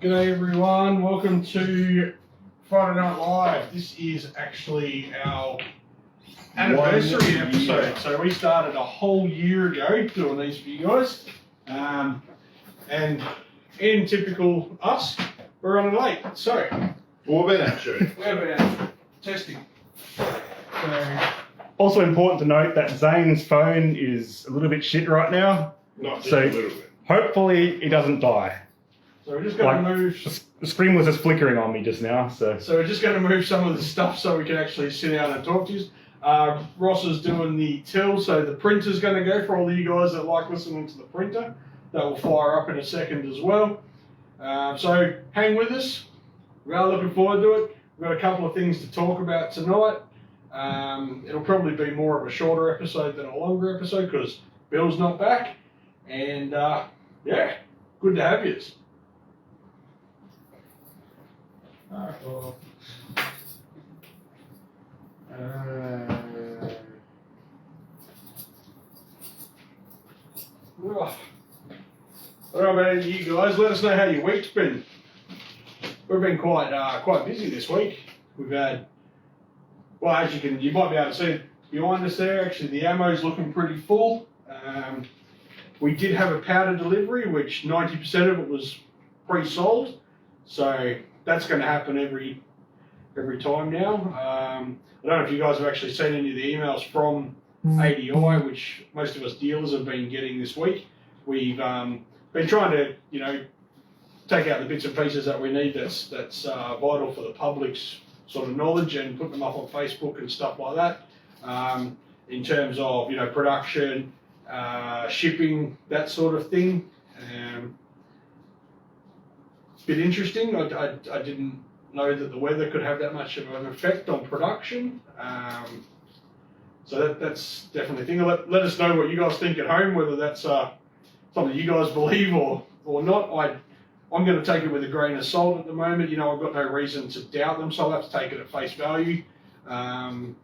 G'day everyone, welcome to Friday Night Live. This is actually our anniversary episode. So we started a whole year ago doing these for you guys. And in typical us, we're running late. So we've been actually. We've been testing. So, also important to note that Zane's phone is a little bit shit right now. Not just so a little bit. Hopefully he doesn't die. So we're just going to move. The screen was just flickering on me just now, so we're just going to move some of the stuff so we can actually sit down and talk to you. Ross is doing the till, so the printer's going to go for all of you guys that like listening to the printer. That will fire up in a second as well. So hang with us. We are looking forward to it. We've got a couple of things to talk about tonight. It'll probably be more of a shorter episode than a longer episode because Bill's not back. And yeah, good to have you. Alright, well. I don't know about you guys. Let us know how your week's been. We've been quite busy this week. We've had, well, as you might be able to see behind us there. Actually, the ammo's looking pretty full. We did have a powder delivery, which 90% of it was pre-sold. So that's going to happen every time now. I don't know if you guys have actually seen any of the emails from ADI, which most of us dealers have been getting this week. We've been trying to, take out the bits and pieces that we need that's vital for the public's sort of knowledge and put them up on Facebook and stuff like that. In terms of, production, shipping, that sort of thing. Bit interesting. I didn't know that the weather could have that much of an effect on production. So that's definitely a thing. Let us know what you guys think at home, whether that's something you guys believe or not. I'm going to take it with a grain of salt at the moment. I've got no reason to doubt them, so I'll have to take it at face value. One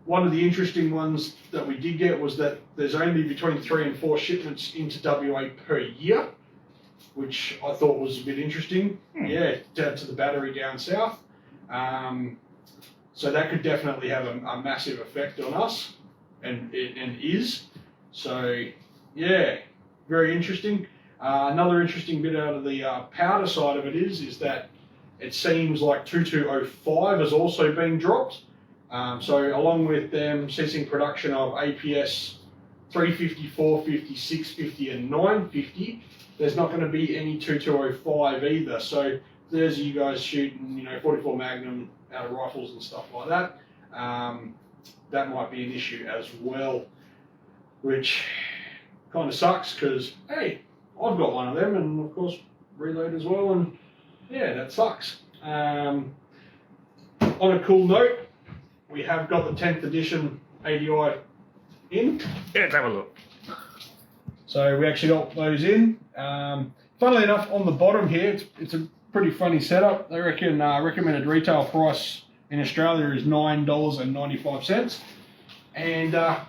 of the interesting ones that we did get was that there's only between 3 and 4 shipments into WA per year, which I thought was a bit interesting. Yeah, down to the battery down south. So that could definitely have a massive effect on us, and is. So yeah, very interesting. Another interesting bit out of the powder side of it is that it seems like 2205 has also been dropped. So along with them ceasing production of APS 350, 450, 650 and 950, there's not going to be any 2205 either. So there's you guys shooting, 44 Magnum out of rifles and stuff like that. That might be an issue as well, which kind of sucks because, hey, I've got one of them and of course reload as well, and yeah, that sucks. On a cool note, we have got the 10th edition ADI in. yeah, let's have a look. So we actually got those in. Funnily enough, on the bottom here, it's a pretty funny setup. They reckon recommended retail price in Australia is $9.95, and yeah,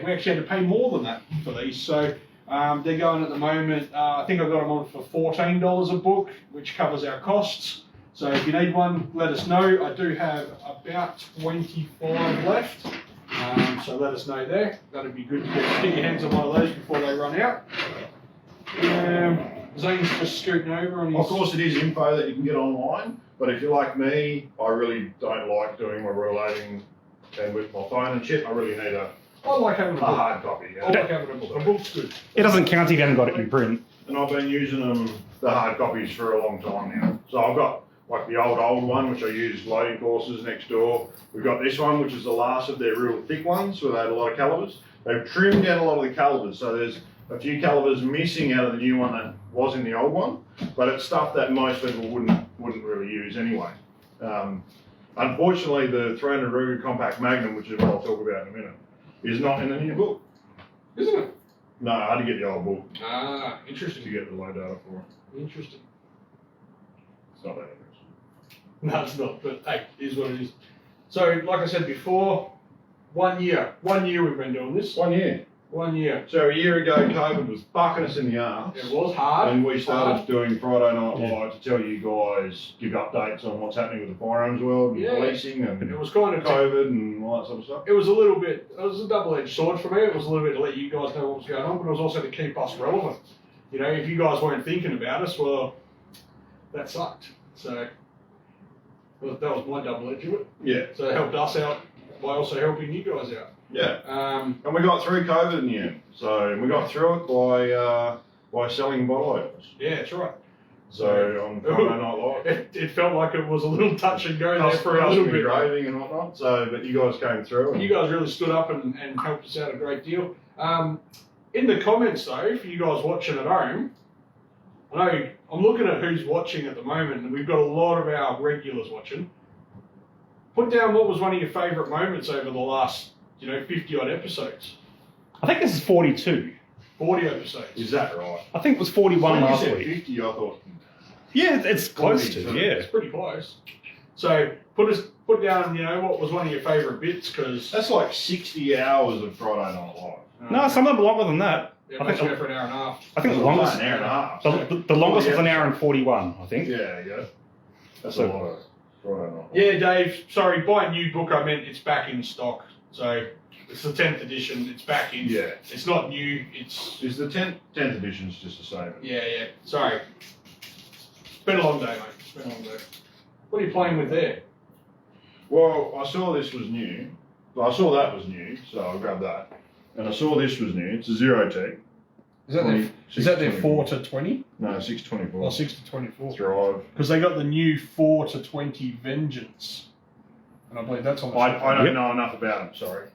we actually had to pay more than that for these. So they're going at the moment. I think I've got them on for $14 a book, which covers our costs. So if you need one, let us know. I do have about 25 left. So let us know there. That'd be good to get your hands on one of those before they run out. Zane's just scooting over on his... Of course, it is info that you can get online, but if you're like me, I really don't like doing my reloading and with my phone and shit. I really need a hard copy. Yeah. I like having a book. A book's good. It doesn't count if you haven't got it in print. And I've been using the hard copies for a long time now. So I've got like the old one, which I use loading courses next door. We've got this one, which is the last of their real thick ones, where they had a lot of calibers. They've trimmed down a lot of the calibers, so there's a few calibers missing out of the new one that was in the old one, but it's stuff that most people wouldn't really use anyway. Unfortunately, the 300 Ruger Compact Magnum, which is what I'll talk about in a minute, is not in the new book. Isn't it? No, I had to get the old book Interesting. to get the low data for it. Interesting. It's not that interesting. No, it's not, but hey, it is what it is. So, like I said before, 1 year. 1 year we've been doing this. 1 year. 1 year. So a year ago, COVID was bucking us in the arse. It was hard. And we started hard. doing Friday Night Live to tell you guys, give updates on what's happening with the firearms world and policing and It was kind of COVID and all that sort of stuff. It was a little bit. It was a double-edged sword for me. It was a little bit to let you guys know what was going on, but it was also to keep us relevant. You know, if you guys weren't thinking about us, well, that sucked. So that was my double edge of it. Yeah. So it helped us out by also helping you guys out. Yeah. And we got through COVID in the end. So we got through it by selling bottle openers. Yeah, that's right. So on Friday Night Live. It felt like it was a little touch and go there for a little bit. Engraving and whatnot. So, but you guys came through. And You guys really stood up and helped us out a great deal. In the comments though, for you guys watching at home, I know I'm looking at who's watching at the moment, and we've got a lot of our regulars watching. Put down what was one of your favourite moments over the last, 50 odd episodes. I think this is 42. 40 episodes. Is that right? I think it was 41 When last you said week. 50, I thought. Yeah, it's close to, 42. yeah. It's pretty close. So put down, what was one of your favourite bits, because That's like 60 hours of Friday Night Live. No, some of them are longer than that. it makes you go for an hour and a half. I think the Well, longest, an hour and a half. the longest was an hour and 41, I think. Yeah, yeah. That's So- a lot of Friday Night Live. Yeah, Dave, sorry, buy a new book, I meant it's back in stock. So it's the 10th edition, it's back in. Yeah. It's not new, it's... Is the 10th edition's just the same? Yeah, sorry. It's been a long day, mate. It's been a long day. What are you playing with there? Well, I saw this was new. Well, I saw that was new, so I'll grab that. And I saw this was new. It's a Zero Tech. Is that their 4 to 20? No, 624. Or 6 to 24? Thrive. Because they got the new 4 to 20 Vengeance. And I believe that's on the I don't know enough about them, sorry.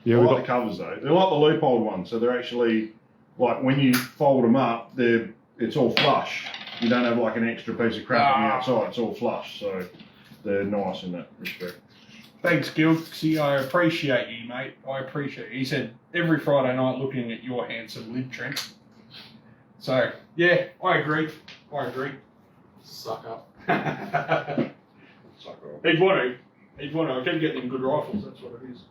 Yeah, I we like got the covers though. They're like the loophole ones, so they're actually, like when you fold them up, it's all flush. You don't have like an extra piece of crap on the outside, it's all flush, so they're nice in that respect. Thanks, Gilksy. I appreciate you, mate. I appreciate you. He said every Friday night looking at your handsome lid, Trent. So, yeah, I agree. Suck up. Suck off. He'd want to. I keep getting them good rifles, that's what it is.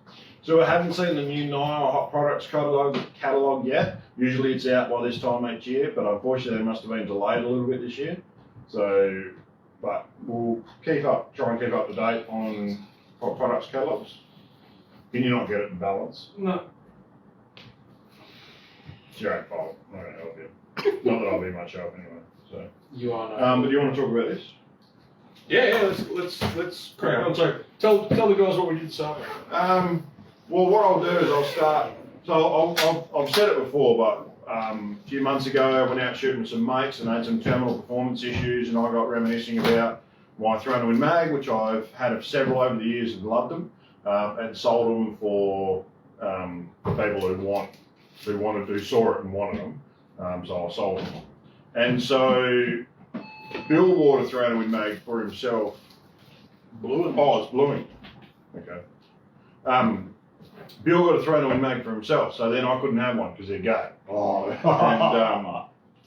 So I haven't seen the new Nile Hot Products catalogue yet. Usually it's out by this time each year, but unfortunately they must have been delayed a little bit this year. So, but we'll try and keep up to date on Hot Products catalogues. Can you not get it in balance? No. It's your own fault. I'm not going to help you. Not that I'll be much help anyway. So, You are no. but do you want to talk about this? Yeah, let's crack on. So tell the guys what we did start with. Well, what I'll do is I'll start. So I've said it before, but a few months ago I went out shooting with some mates and I had some terminal performance issues, and I got reminiscing about my Thrown to Win mag, which I've had several over the years and loved them, and sold them for people who saw it and wanted them. So I sold them, and so Bill bought a Thrown to Win mag for himself. Oh, it's bluing. Okay. Bill got a Thrown to Win mag for himself, so then I couldn't have one because they're gay. Oh.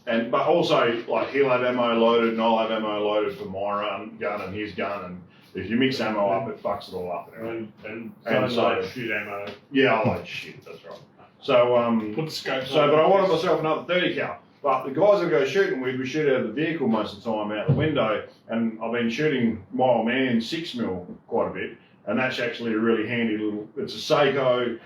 But also, like, he'll have ammo loaded and I'll have ammo loaded for my gun and his gun, and if you mix ammo up, it fucks it all up. Anyway. And so shoot ammo. Yeah, I like shit. That's right. So Put the scopes but on. I wanted myself another 30 cal. But the guys I go shooting with, we shoot out of the vehicle most of the time, out the window, and I've been shooting my old man 6mm quite a bit, and that's actually a really handy little. It's a Seiko,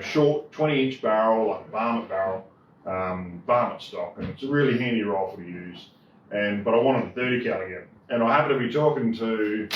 short 20-inch barrel, like a varmint barrel, varmint stock, and it's a really handy rifle to use. But I wanted a 30 cal again, and I happened to be talking to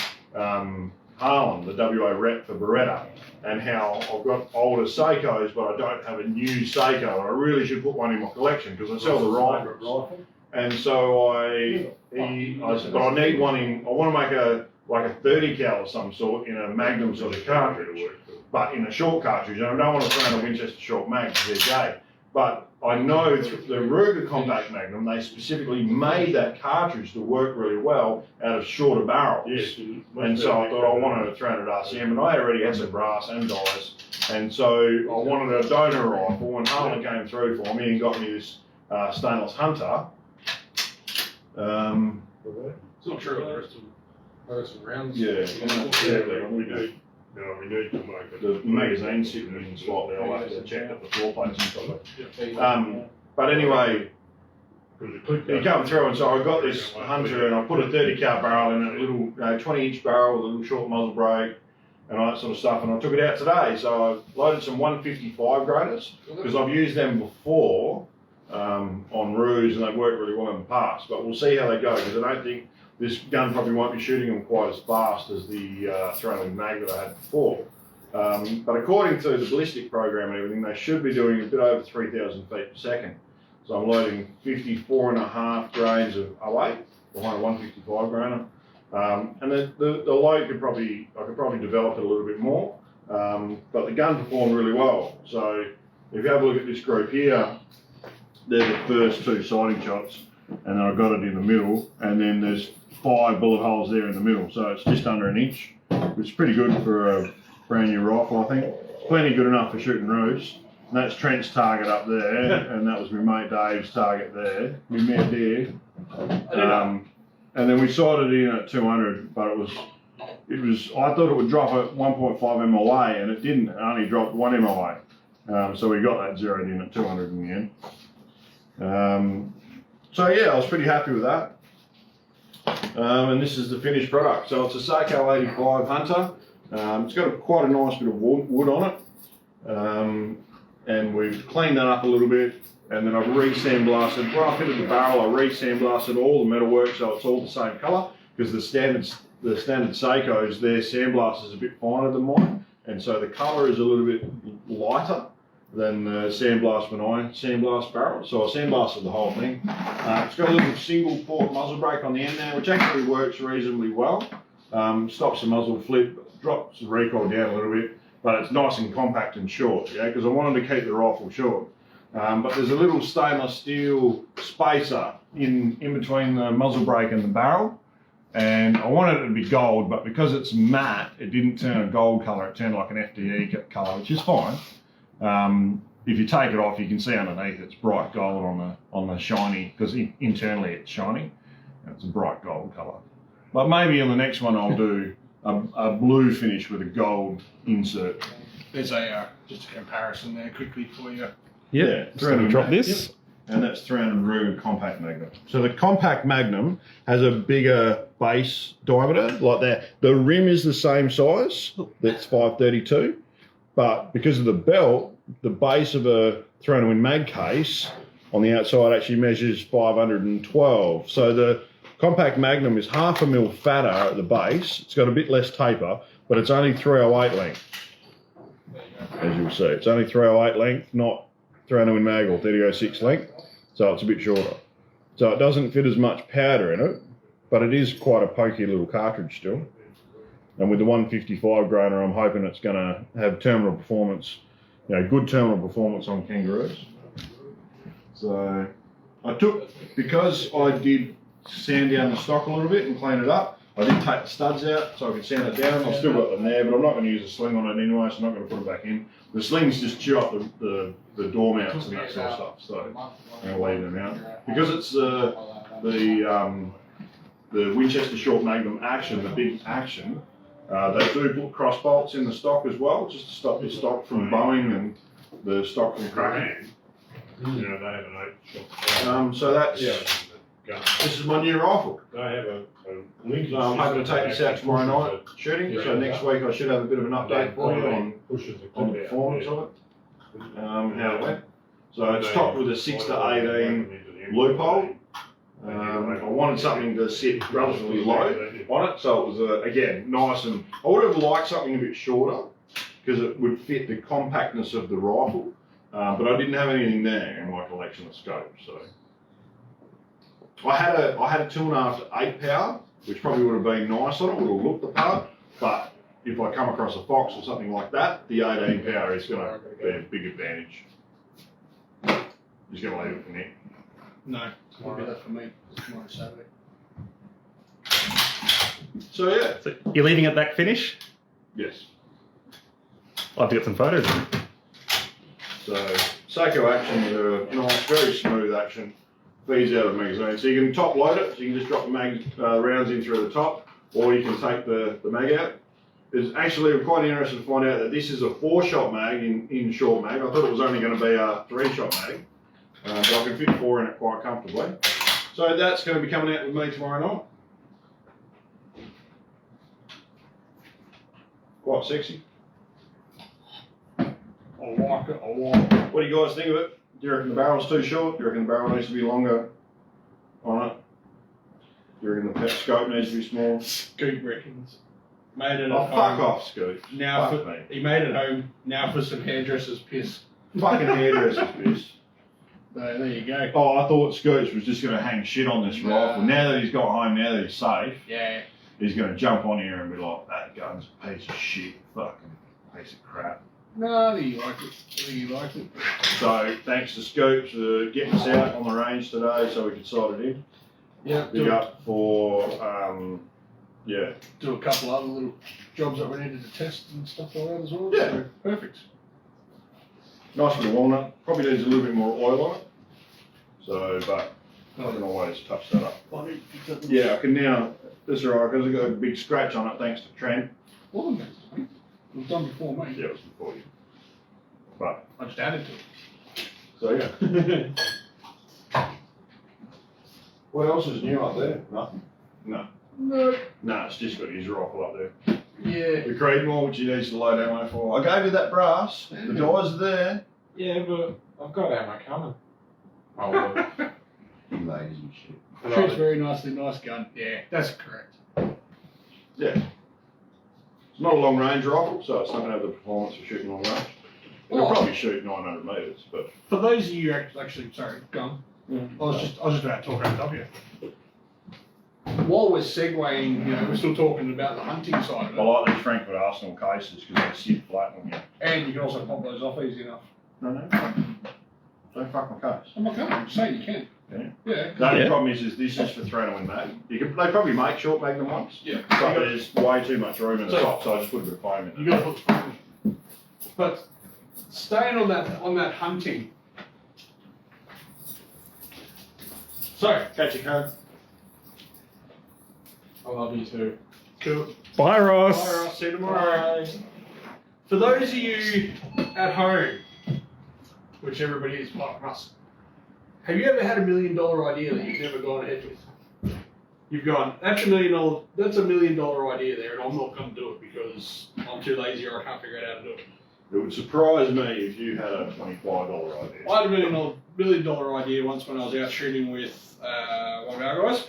Harlan, the WA rep for Beretta, and how I've got older Seikos, but I don't have a new Seiko, and I really should put one in my collection because I sell the rifles. And so I said, but I need one I want to make a 30 cal of some sort in a Magnum sort of cartridge, but in a short cartridge, and I don't want to throw in a Winchester short mag because they're gay. But I know the Ruger Compact Magnum, they specifically made that cartridge to work really well out of shorter barrels. Yes. And so I thought I wanted a 300 RCM, and I already had some brass and dice. And so I wanted a donor rifle, and Harlan came through for me and got me this stainless Hunter. It's not true. There are some rounds. Yeah, we do. No, we need to make it. The magazine's sitting in slightly. I'll have to check that the floor plates and stuff. But anyway, you come through, and so I got this Hunter, and I put a 30 cal barrel in it, a little 20-inch barrel with a little short muzzle brake and all that sort of stuff, and I took it out today. So I loaded some 155 graders because I've used them before on roos, and they've worked really well in the past. But we'll see how they go, because I don't think this gun probably won't be shooting them quite as fast as the thrown-in mag that I had before. But according to the ballistic program and everything, they should be doing a bit over 3,000 feet per second. So I'm loading 54.5 grains of 08 behind a 155 grainer. And the load I could probably develop it a little bit more. But the gun performed really well. So if you have a look at this group here, they're the first two sighting shots, and then I got it in the middle, and then there's 5 bullet holes there in the middle. So it's just under an inch, which is pretty good for a brand new rifle, I think. It's plenty good enough for shooting roos. And that's Trent's target up there, and that was my mate Dave's target there, my mare deer. And then we sighted in at 200, but it was. I thought it would drop at 1.5 MLA, and it didn't. It only dropped 1 MLA. So we got that zeroed in at 200 in the end. So yeah, I was pretty happy with that. And this is the finished product. So it's a Seiko 85 Hunter. It's got quite a nice bit of wood on it. And we've cleaned that up a little bit, and then I've re-sandblasted. Where I fitted the barrel, I re-sandblasted all the metalwork so it's all the same colour, because the standard Seikos, their sandblast is a bit finer than mine, and so the colour is a little bit lighter than the sandblast when I sandblast barrel. So I sandblasted the whole thing. It's got a little single port muzzle brake on the end now, which actually works reasonably well. Stops the muzzle flip, drops the recoil down a little bit. But it's nice and compact and short, yeah, because I wanted to keep the rifle short. But there's a little stainless steel spacer in between the muzzle brake and the barrel, and I wanted it to be gold, but because it's matte, it didn't turn a gold colour, it turned like an FDE colour, which is fine. If you take it off, you can see underneath it's bright gold on the shiny, because internally it's shiny, and it's a bright gold colour. But maybe on the next one I'll do a blue finish with a gold insert. There's just a comparison there quickly for you. Yeah, so we drop this. Yep. And that's 300 room compact magnum. So the compact magnum has a bigger base diameter, like that. The rim is the same size, that's 532, but because of the belt, the base of a thrown-in mag case on the outside actually measures 512. So the compact magnum is 0.5 mil fatter at the base. It's got a bit less taper, but it's only 308 length. As you'll see, it's only 308 length, not 300 mag or 3006 length. So it's a bit shorter. So it doesn't fit as much powder in it, but it is quite a pokey little cartridge still. And with the 155 grainer, I'm hoping it's going to have terminal performance, good terminal performance on kangaroos. So because I did sand down the stock a little bit and clean it up, I did take the studs out so I could sand it down. I've still got them there, but I'm not going to use a sling on it anyway, so I'm not going to put them back in. The slings just chew up the door mounts and that sort of stuff, so I'm going to leave them out. Because it's the Winchester Short Magnum Action, the big Action, they do put cross bolts in the stock as well, just to stop the stock from bowing and the stock from cracking. They have an 8 shot. So that's... This is my new rifle. They have a link. So I'm hoping to take this out tomorrow night shooting. So next week I should have a bit of an update for you on the performance of it, how it went. So it's topped with a 6 to 18 loophole. I wanted something to sit relatively low on it, so it was again nice, and I would have liked something a bit shorter because it would fit the compactness of the rifle, but I didn't have anything there in my collection of scopes. So I had a 2.5 to 8 power, which probably would have been nice on it, would have looked the part, but if I come across a fox or something like that, the 18 power is going to be a big advantage. Just going to leave it for Nick. No, Tomorrow that for me. Tomorrow Saturday. So yeah. So you're leaving it that finish? Yes. I'll have to get some photos. So Seiko Actions are nice, very smooth action. Feeds out of the magazine. So you can top load it, so you can just drop the rounds in through the top, or you can take the mag out. is actually, I'm quite interested to find out that this is a 4-shot mag in short mag. I thought it was only going to be a 3-shot mag, but I can fit 4 in it quite comfortably. So that's going to be coming out with me tomorrow night. Quite sexy. I like it. I like it. What do you guys think of it? Do you reckon the barrel's too short? Do you reckon the barrel needs to be longer on it? Do you reckon the scope needs to be small? Scoot reckons. Made it Oh, at fuck home. off, Scoot. Now Fuck for, me. he made it home. Now for some hairdresser's piss. Fucking hairdresser's piss. So there you go. Oh, I thought Scoots was just going to hang shit on this No. rifle. Now that he's got home, now that he's safe, Yeah. he's going to jump on here and be like, that gun's a piece of shit. Fucking piece of crap. No, I think he liked it. I think he liked it. So, thanks to Scoots for getting us out on the range today so we could sight it in. Yeah. Big up for, yeah. Do a couple other little jobs that we needed to test and stuff like that as well. Yeah. So, perfect. Nice bit of walnut. Probably needs a little bit more oil on it. So, but I can always touch that up. Yeah, I can now. That's alright because I got a big scratch on it thanks to Trent. Wasn't it? It was done before me. Yeah, it was before you. But I just added to it. so yeah. What else is new up there? Nothing. No. No, it's just got his rifle up there. Yeah. The Creedmoor, which he needs to load ammo for. I gave you that brass. The dies are there. Yeah, but I've got ammo coming. Oh, well. Ladies and shit. Shoots very nicely, nice gun. Yeah, that's correct. Yeah. It's not a long range rifle, so it's not going to have the performance for shooting long range. It'll Oh. probably shoot 900 metres, but For those of you actually, sorry, go on. yeah. I was just about to talk over top here. While we're segueing, we're still talking about the hunting side of I it. like these Frankfurt Arsenal cases because they sit flat on you. And you can also pop those off easy enough. No, don't fuck my case. I'm not I'm saying you can. Yeah. Yeah. The only problem is this is for 3-in-1 mag. They probably make short magnum ones, Yeah. but there's way too much room in the So- top, so I just put a bit of foam in You it. got to put. But staying on that hunting. So Catch a code. I love you too. cool. Bye, Ross. Bye, Ross. See you tomorrow. For those of you at home, which everybody is like us, have you ever had $1 million idea that you've never gone ahead with? You've gone, that's $1 million idea there, and I'm not going to do it because I'm too lazy or I can't figure out how to do it. It would surprise me if you had a $25 idea. I had a $1 million idea once when I was out shooting with one of our guys,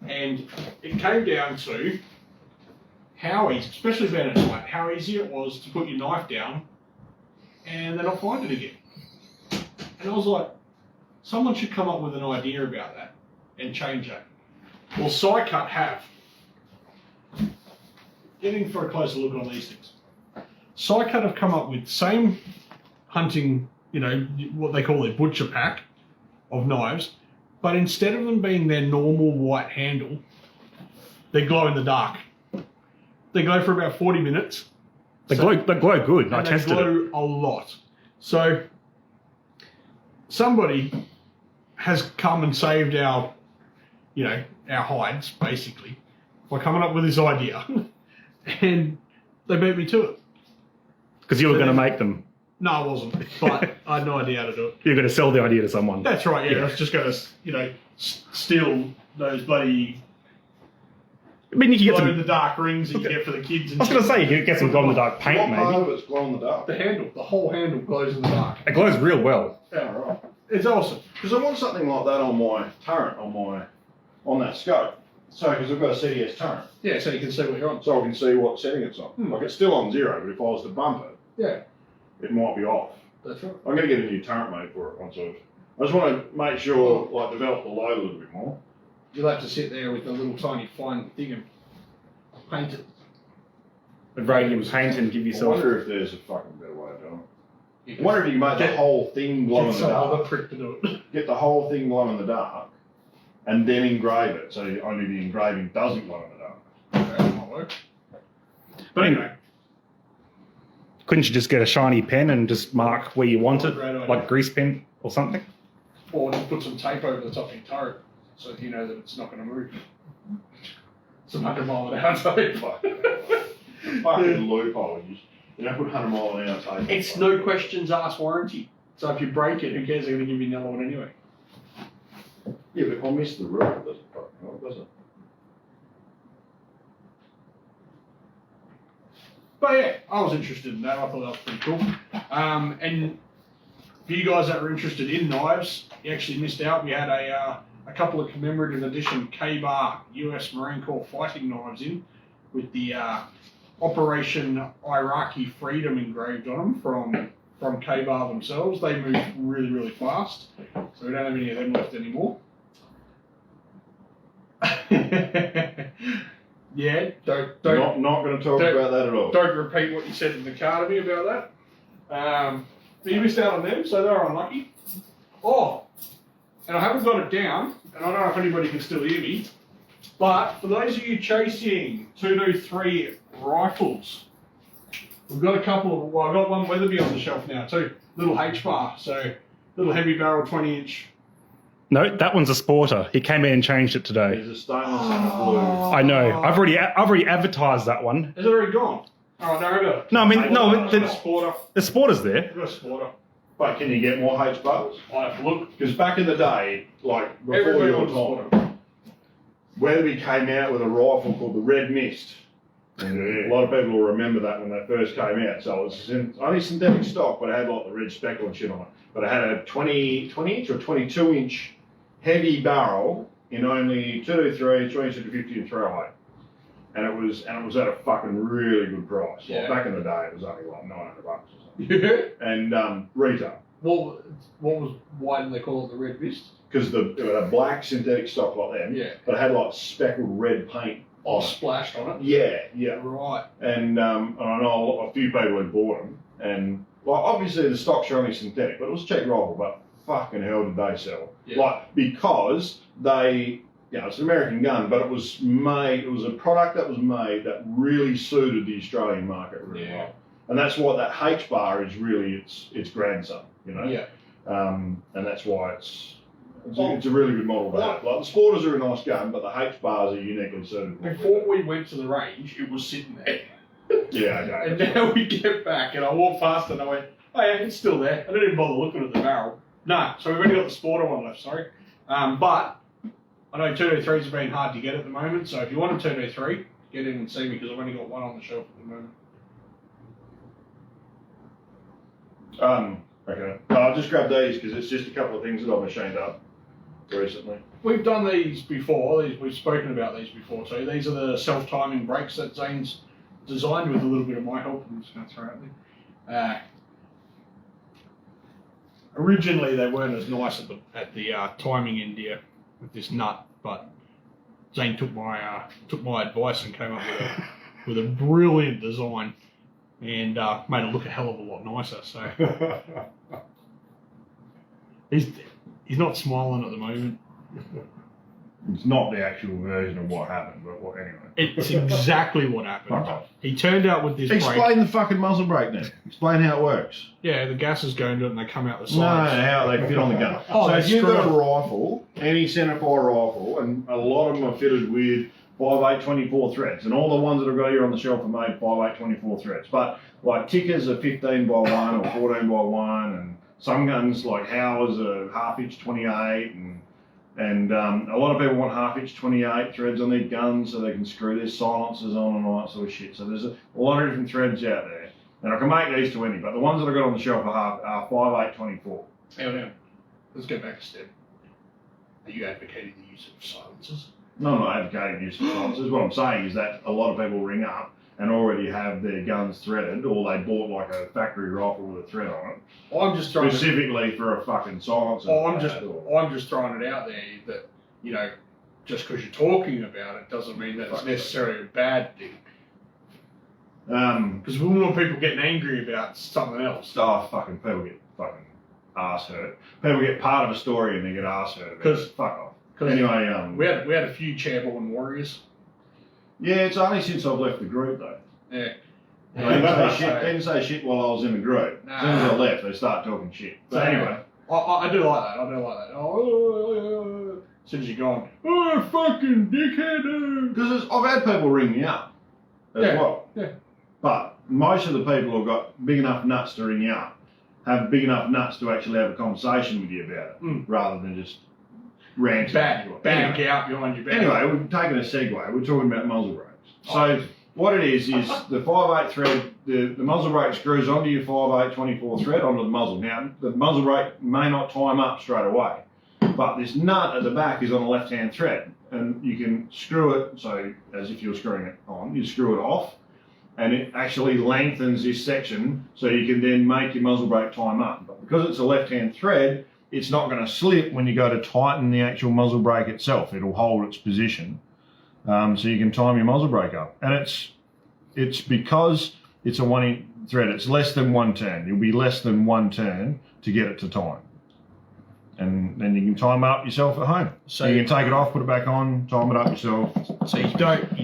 and it came down to how easy, especially being at night, how easy it was to put your knife down and then not find it again. And I was like, someone should come up with an idea about that and change that. Well, Psycut have. Get in for a closer look on these things. Psycut have come up with the same hunting, what they call their butcher pack of knives, but instead of them being their normal white handle, they glow in the dark. They go for about 40 minutes. They glow good. I And they tested it. glow a lot. So somebody has come and saved our hides, basically, by coming up with this idea. And they beat me to it. Because you were going to make them. No, I wasn't. But I had no idea how to do it. You're going to sell the idea to someone. That's right, yeah. Yeah. I was just going to, steal those bloody I mean, you can get glow in some. the dark rings that you get for the kids. And I was going to say, you could get some glow in the dark paint, What part maybe. of it's glow in the dark? the handle, the whole handle glows in the dark. It glows real well. Yeah, right. It's awesome. Because I want something like that on my turret, on that scope. So, because I've got a CDS turret, Yeah, so you can see what you're on. so I can see what setting it's on. Hmm. Like it's still on 0, but if I was to bump it, Yeah, it might be off. that's right. I'm going to get a new turret made for it once I just want to make sure, develop the load a little bit more. You'll have to sit there with a little tiny fine thing and paint it. With radium paint and give I yourself. wonder if there's a fucking better way of doing it. You I wonder if you can make the Get- whole thing glow in get the some other dark. prick to do it. Get the whole thing glow in the dark, and then engrave it, so only the engraving doesn't glow in the dark. That might work. But anyway, Couldn't you just get a shiny pen and just mark where you want it? Great idea. Like grease pen or something? or just put some tape over the top of your turret so that you know that it's not going to move. Some 100 mile an hour tape. Fucking loophole. You don't put 100 mile an hour tape. It's no questions asked warranty. So if you break it, who cares? They're going to give you another one anyway. Yeah, but if I miss the rule, it doesn't fucking help, does it? But yeah, I was interested in that. I thought that was pretty cool. And for you guys that were interested in knives, you actually missed out. We had a couple of commemorative edition K-Bar US Marine Corps fighting knives in with the Operation Iraqi Freedom engraved on them from K-Bar themselves. They move really, really fast, so we don't have any of them left anymore. Yeah, don't Not going to talk about that at all. don't repeat what you said in the car to me about that. But you missed out on them, so they're unlucky. Oh, and I haven't got it down, and I don't know if anybody can still hear me, but for those of you chasing 223 rifles, we've got a couple of, well, I've got one Weatherby on the shelf now too, little H-bar, so little heavy barrel 20-inch. No, that one's a Sporter. He came in and changed it today. There's a stainless and a blue. I know. I've already advertised that one. Is it already gone? Oh, no, I got it. No, I mean, no, I've got a Sporter. the Sporter's there. I've got a Sporter. But can you get more H bars? I have to look. Because back in the day, like before Everybody your wants a time, Sporter. Weatherby came out with a rifle called the Red Mist. And a lot of people will remember that when they first came out. So it was only synthetic stock, but it had like the red speckle and shit on it. But it had a 20-inch or 22-inch heavy barrel in only 223, 22 to 50 and 308. And it was at a fucking really good price. Yeah. Like back in the day, it was only like $900 or something. Yeah. And retail. Why did they call it the Red Mist? Because it had a black synthetic stock like them, Yeah. but it had like speckled red paint Oh, on it. splashed on it. Yeah. Right. And I know a few people had bought them, and well, obviously the stocks are only synthetic, but it was a cheap rifle. But fucking hell, did they sell? Yeah. Like because they, it's an American gun, but it was made. It was a product that was made that really suited the Australian market really Yeah. well, and that's what that H bar is really its grandson. Yeah. And that's why it's a really good model to have. Like the Sporters are a nice gun, but the H bars are uniquely suited. Before we went to the range, it was sitting there. Yeah, okay. And now we get back, and I walked past and I went, oh yeah, it's still there. I didn't even bother looking at the barrel. No, so we've only got the Sporter one left, sorry. But I know 223s have been hard to get at the moment, so if you want a 223, get in and see me because I've only got one on the shelf at the moment. Okay. I'll just grab these because it's just a couple of things that I've machined up recently. We've done these before. We've spoken about these before too. These are the self-timing brakes that Zaine's designed with a little bit of my help. I'm just going to throw it there. Originally, they weren't as nice at the timing end here with this nut, but Zaine took my advice and came up with a brilliant design and made it look a hell of a lot nicer. So he's not smiling at the moment. It's not the actual version of what happened, but anyway. It's exactly what happened. Fuck off. He turned out with this brake. Explain the fucking muzzle brake then. Explain how it works. Yeah, the gases go into it and they come out the No, sides. how they fit on the gun. Oh, so they if you've screw got a up. rifle, any centerfire rifle, and a lot of them are fitted with 5824 threads, and all the ones that I've got here on the shelf are made 5824 threads. But like tickers are 15 by 1 or 14 by 1, and some guns like Howers are half-inch 28, and a lot of people want half-inch 28 threads on their guns so they can screw their silencers on and all that sort of shit. So there's a lot of different threads out there. And I can make these to any, but the ones that I've got on the shelf are 5824. Hang on. Let's go back a step. Are you advocating the use of silencers? No, I'm not advocating use of silencers. What I'm saying is that a lot of people ring up and already have their guns threaded, or they bought like a factory rifle with a thread on it, I'm just throwing specifically for a fucking silencer. I'm just throwing it out there that, just because you're talking about it doesn't mean that it's necessarily a bad thing. Because we want people getting angry about something else. Fucking people get fucking ass hurt. People get part of a story and they get ass hurt about it. Fuck off. Anyway, we had a few chairborne warriors. yeah, it's only since I've left the group though. Yeah. They didn't say shit while I was in the group. As soon as I left, they start talking shit. So anyway. I do like that. Oh, as soon as you're gone, oh, fucking dickhead. Because I've had people ring me up as well. Yeah. But most of the people who've got big enough nuts to ring you up have big enough nuts to actually have a conversation with you about it, rather than just ranting. Bank out behind your back. Anyway, we've taken a segue. We're talking about muzzle brakes. So what it is the 5/8 thread, the muzzle brake screws onto your 5/8 24 thread onto the muzzle. Now, the muzzle brake may not time up straight away, but this nut at the back is on the left-hand thread, and you can screw it, so as if you're screwing it on, you screw it off, and it actually lengthens this section so you can then make your muzzle brake time up. But because it's a left-hand thread, it's not going to slip when you go to tighten the actual muzzle brake itself. It'll hold its position, so you can time your muzzle brake up. And it's because it's a 1-inch thread. It's less than one turn. You'll be less than one turn to get it to time, and then you can time it up yourself at home. So you can take it off, put it back on, time it up yourself. So you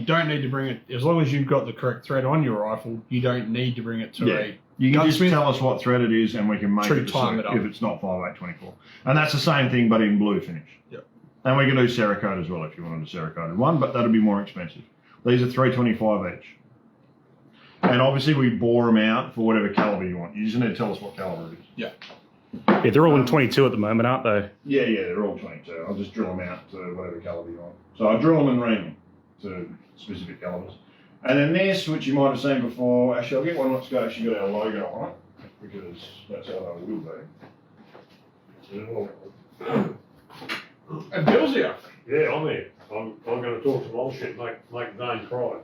don't need to bring it, as long as you've got the correct thread on your rifle. You don't need to bring it to a. You can just gunsmith. tell us what thread it is, and we can make True it time it up. if it's not 5/8 24. And that's the same thing, but in blue finish. Yep. And we can do Cerakote as well if you wanted a Cerakoted one, but that'll be more expensive. These are $325 each. And obviously we bore them out for whatever caliber you want. You just need to tell us what caliber it is. Yeah. Yeah, they're all in 22 at the moment, aren't they? Yeah, they're all 22. I'll just drill them out to whatever caliber you want. So I drill them and ring them to specific calibers. And then this, which you might have seen before, actually I'll get one that's actually got our logo on it, because that's how they will be. And Bill's here. Yeah, I'm here. I'm going to talk some old shit, make Zaine cry.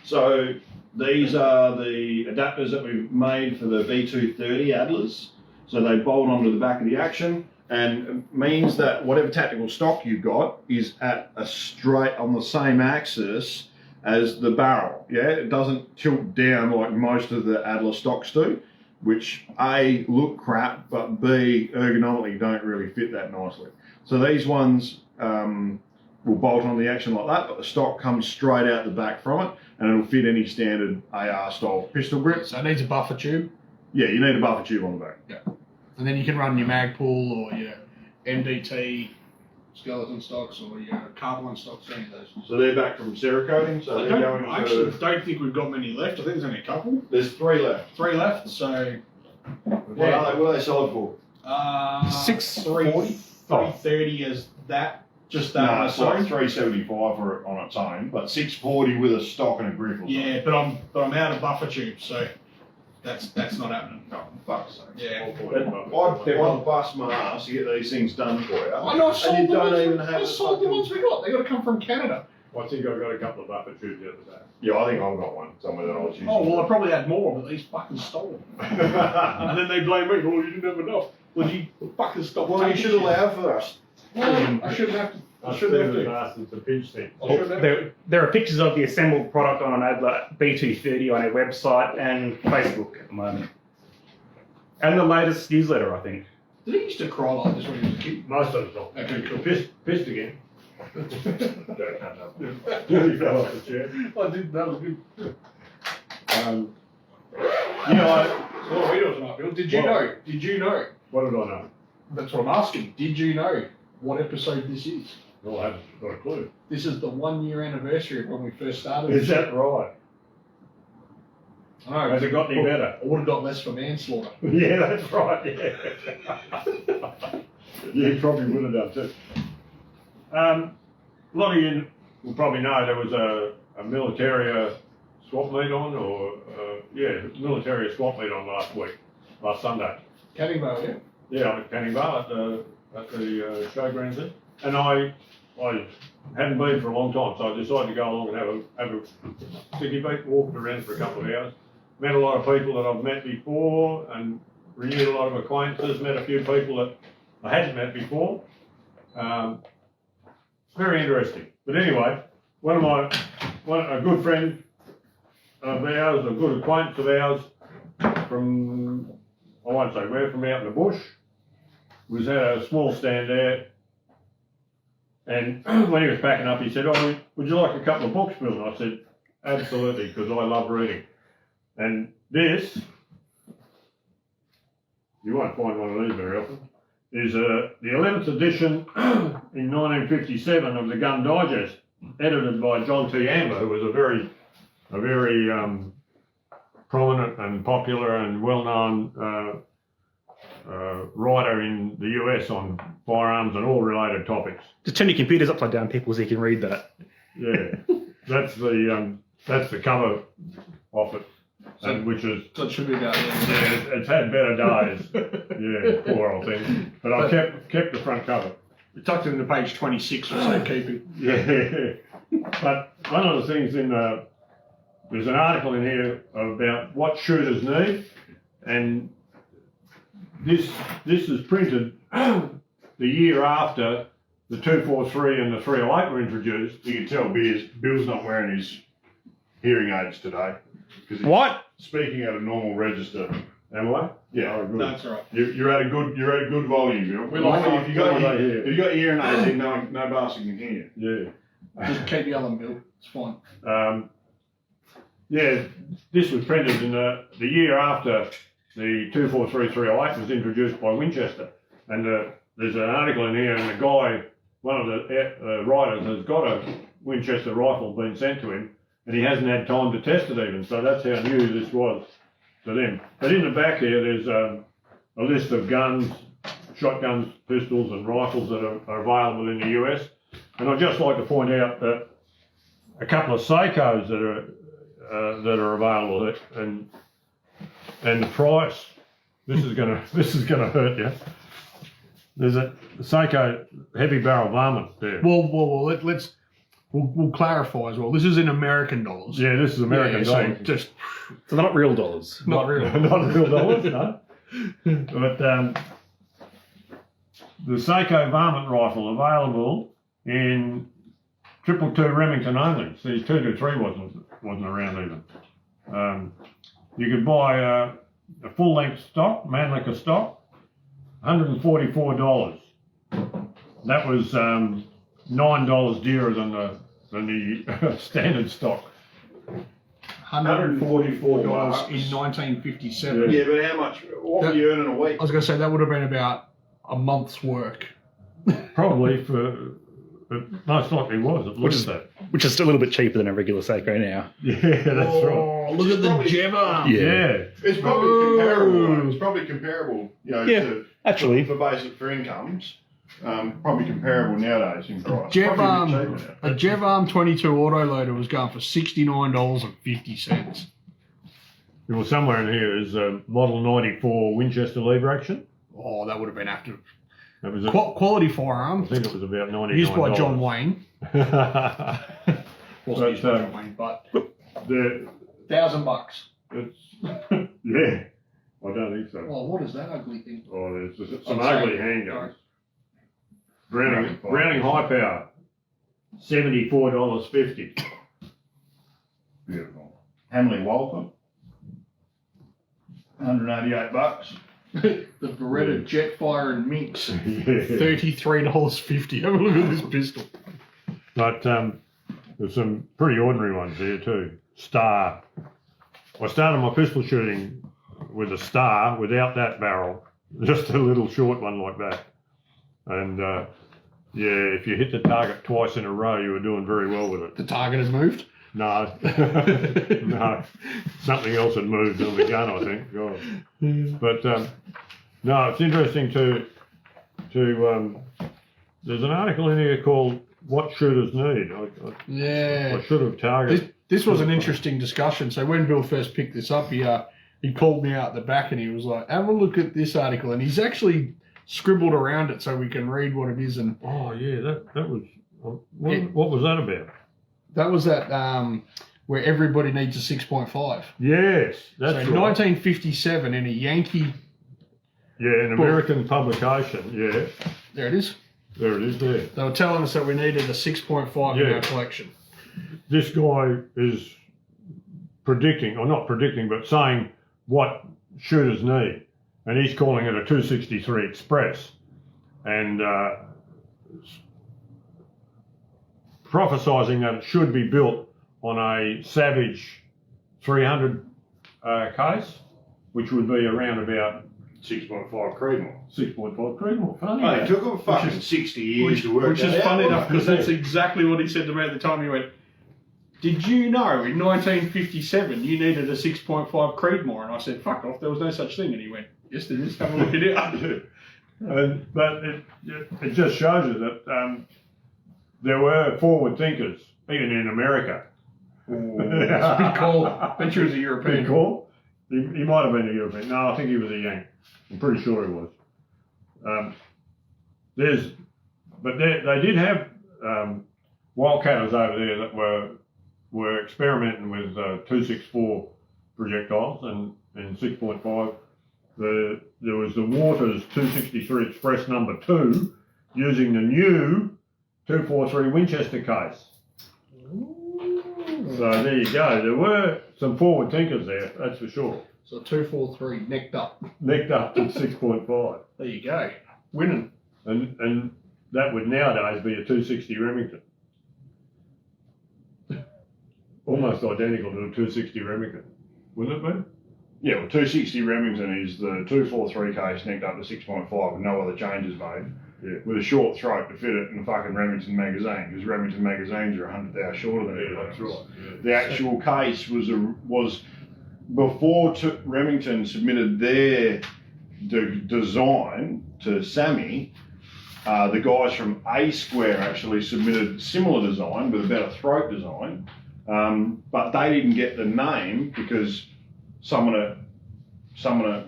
So these are the adapters that we've made for the V230 Adlers. So they bolt onto the back of the action, and it means that whatever tactical stock you've got is at a straight on the same axis as the barrel. Yeah, it doesn't tilt down like most of the Adler stocks do, which A, look crap, but B, ergonomically don't really fit that nicely. So these ones will bolt on the action like that, but the stock comes straight out the back from it, and it'll fit any standard AR style pistol grip. So it needs a buffer tube. Yeah, you need a buffer tube on the back. Yeah. And then you can run your Magpul or your MDT skeleton stocks or your carbon stocks, any of those. So they're back from Cerakoting, so they're going I actually don't think we've got many left. I think there's only a couple. There's 3 left. 3 left, so What are they solid for? 640, 330 as that. Just that on No, its it's like own. 375 for it on its own, but 640 with a stock and a grip or something. Yeah, but I'm out of buffer tubes, so that's not happening. Oh, fuck's sake. Yeah. I'd bust my ass to get these things done for you. I know, And you don't even have I the sold the fucking... ones we got. They got to come from Canada. I think I've got a couple of buffer tubes out the back. Yeah, I think I've got one somewhere that I was using. Oh, well, I probably had more, but these fucking stole them. And then they blame me, oh, you didn't have enough. Well, you fucking stopped. Well, you should allow for us. Well, I shouldn't have to. I shouldn't have to. Bastards, the pinch thing. I shouldn't have to. There are pictures of the assembled product on an Adler B230 on our website and Facebook at the moment. And the latest newsletter, I think. Did he used to cry like this when he was a kid? Most of them. Okay, cool. Pissed again. Don't cut up. Nearly fell off the chair. I did, that was good. You know, What are we doing tonight, Bill? Did you know? Did you know? What did I know? That's what I'm asking. Did you know what episode this is? Well, I haven't got a clue. This is the 1-year anniversary of when we first started. Is that right? I know. Has it got any better? I would have got less for manslaughter. Yeah, that's right, yeah. Yeah, he probably would have done too. A lot of you will probably know there was a military swap meet on, military swap meet on last Sunday. Canning-Vale, yeah? Yeah, I'm at Canning Vale at the showgrounds there. And I hadn't been for a long time, so I decided to go along and have a city beat, walked around for a couple of hours. Met a lot of people that I've met before and renewed a lot of acquaintances, met a few people that I hadn't met before. Very interesting. But anyway, a good friend of ours, a good acquaintance of ours from, I won't say where, from out in the bush, was at a small stand there. And when he was packing up, he said, "Oh, would you like a couple of books, Bill?" And I said, "Absolutely, because I love reading." And this, you won't find one of these very often, is the 11th edition in 1957 of the Gun Digest, edited by John T. Amber, who was a very a very prominent and popular and well-known writer in the US on firearms and all related topics. Just turn your computers upside down, people, so you can read that. Yeah, that's the cover of it, and which is So it should be about it's had better days. Yeah, poor old thing. But I kept the front cover. We tucked it into page 26 for safekeeping. Yeah, but one of the things there's an article in here about what shooters need, and this is printed the year after the 243 and the 308 were introduced. You can tell Bill's not wearing his hearing aids today. What? Speaking at a normal register. Am I? Yeah. Oh, good. That's all right. You're at a good volume, Bill. We like if you got what I hear. if you got hearing aids in, no bastard can hear you. Yeah. Just keep yelling, Bill. It's fine. Yeah, this was printed in the year after the 243-308 was introduced by Winchester. And there's an article in here, and the guy, one of the writers, has got a Winchester rifle being sent to him, and he hasn't had time to test it even. So that's how new this was to them. But in the back here, there's a list of guns, shotguns, pistols, and rifles that are available in the US. And I'd just like to point out that a couple of Seikos that are available, and the price. This is gonna hurt you. There's a Seiko heavy barrel varmint there. Well, we'll clarify as well. This is in American dollars. Yeah, this is American dollars. So just So they're not real dollars. not real. Not real dollars, no. But the Seiko varmint rifle available in 222 Remington only. See, 223 wasn't around even. You could buy a full length stock, Mannlicher stock, $144. That was $9 dearer than the standard stock. $144 in 1957. Yeah, but how much? What were you earning a week? I was going to say that would have been about a month's work. Probably it most likely was. It looks that. Which is a little bit cheaper than a regular Seiko now. Yeah, that's right. Oh, look at the jab arm. Yeah. It's probably comparable. It's probably comparable. You know, Yeah, actually. for incomes. Probably comparable nowadays in price. Jab Probably a bit arm, cheaper now. a Jab Arm 22 autoloader was going for $69.50. Well, somewhere in here is a Model 94 Winchester lever action. Oh, that would have been after That was quality I firearm think it was about $99. used by John Wayne. But, Wasn't used by John Wayne, but $1,000. It's yeah. I don't think so. Oh, what is that ugly thing? Oh, there's some I'd ugly say- handguns. Browning high power, $74.50. Beautiful. Hamley Waltham, $188. The Beretta Jetfire and Minx, Yeah. $33.50. Have a look at this pistol. But there's some pretty ordinary ones here too. Star. I started my pistol shooting with a Star without that barrel, just a little short one like that. And yeah, if you hit the target twice in a row, you were doing very well with it. The target has moved. No, no, something else had moved on the gun, I think. God. But no, it's interesting to there's an article in here called "What Shooters Need." Yeah. I should have targeted. This was an interesting discussion. So when Bill first picked this up, he called me out the back and he was like, "Have a look at this article," and he's actually scribbled around it so we can read what it is. And Oh yeah, that was what was that about? that was that where everybody needs a 6.5. Yes, So that's right. 1957 in a Yankee. Yeah, an American publication. Yeah, There it is. there it is. There. They were telling us that we needed a 6.5 in Yeah. our collection. This guy is predicting, or not predicting, but saying what shooters need. And he's calling it a 263 Express. And prophesizing that it should be built on a Savage 300 case, which would be around about 6.5 Creedmoor. 6.5 Creedmoor. Funny. Oh, that. it took them fucking 60 years to work Which is that funny out. enough because that's exactly what he said to me at the time. He went, did you know in 1957 you needed a 6.5 Creedmoor? And I said, fuck off, there was no such thing. And he went, yes, there is, have a look at it. But it just shows you that there were forward thinkers, even in America. That's a big call. Bet you was a European. Big call. He might have been a European. No, I think he was a Yank. I'm pretty sure he was. But they did have wildcatters over there that were experimenting with 264 projectiles and 6.5. There was the Waters 263 Express number 2 using the new 243 Winchester case. So there you go. There were some forward thinkers there, that's for sure. So 243, necked up. Necked up to 6.5. There you go. Winning. And that would nowadays be a 260 Remington. Almost identical to a 260 Remington, wouldn't it be? Yeah, well, 260 Remington is the 243 case necked up to 6.5 with no other changes made. Yeah. With a short throat to fit it in a fucking Remington magazine, because Remington magazines are 100 hours shorter than it. That's right. Yeah. The actual case was before Remington submitted their design to SAMI. The guys from A Square actually submitted similar design with a better throat design, but they didn't get the name because someone at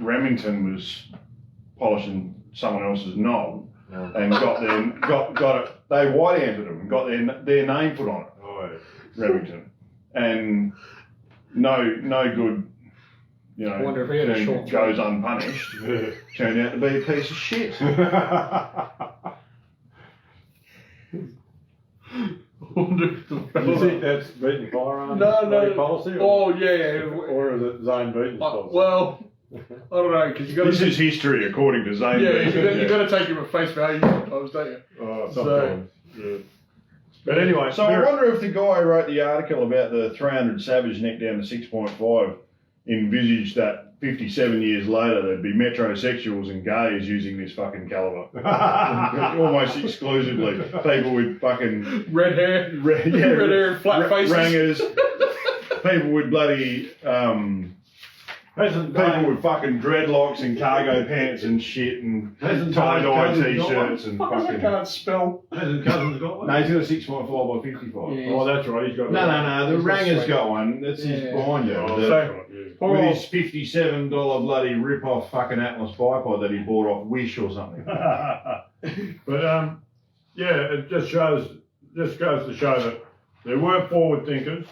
Remington was polishing someone else's knob and got it. They white-handed them and got their name put on it. Oh, yeah. Remington, and no good. You know, I wonder if he had a short goes unpunished. Turned out to be a piece of shit. You think that's beating firearms No. policy? Oh, yeah. Or is it Zaine Beaton's policy? Well, I don't know, because you got to. This is history according to Zaine. Yeah, Beaton. you got to take him at face value sometimes, don't you? Oh, sometimes. Yeah. But anyway, So I wonder if the guy who wrote the article about the 300 Savage neck down to 6.5 envisaged that 57 years later there'd be metrosexuals and gays using this fucking caliber. Almost exclusively. People with fucking Red hair. red hair and flat faces. Rangers. People with bloody people with fucking dreadlocks and cargo pants and shit and tie-dye t-shirts and I fucking... can't spell. Hasn't Cousins got one? No, he's got a 6.5 by 55. Yeah. Oh, that's right. He's got No, the He's got Ranger's sweet. got one. That's his Yeah. binder. Oh, The- that's right, yeah. with his $57 bloody rip-off fucking Atlas bipod that he bought off Wish or something. But yeah, it just goes to show that there were forward thinkers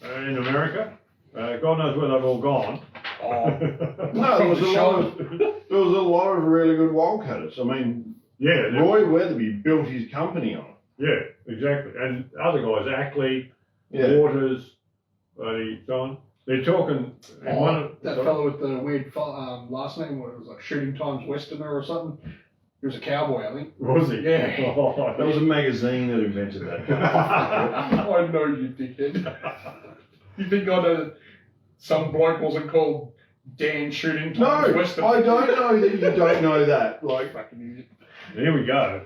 in America. God knows where they've all gone. Oh. No, there was a lot of really good wildcatters. I mean, Yeah, Roy Weatherby built his company on it. yeah, exactly. And other guys, Ackley, Yeah. Waters, so on. They're talking. That fellow with the weird last name, what it was like Shooting Times Westerner or something. He was a cowboy, I think. Was he? Yeah. Oh, That was a magazine that invented that. I know you dickhead. You think I know that some bloke wasn't called Dan Shooting No, Times Westerner? I don't know that you don't know that. Like fucking idiot. Here we go.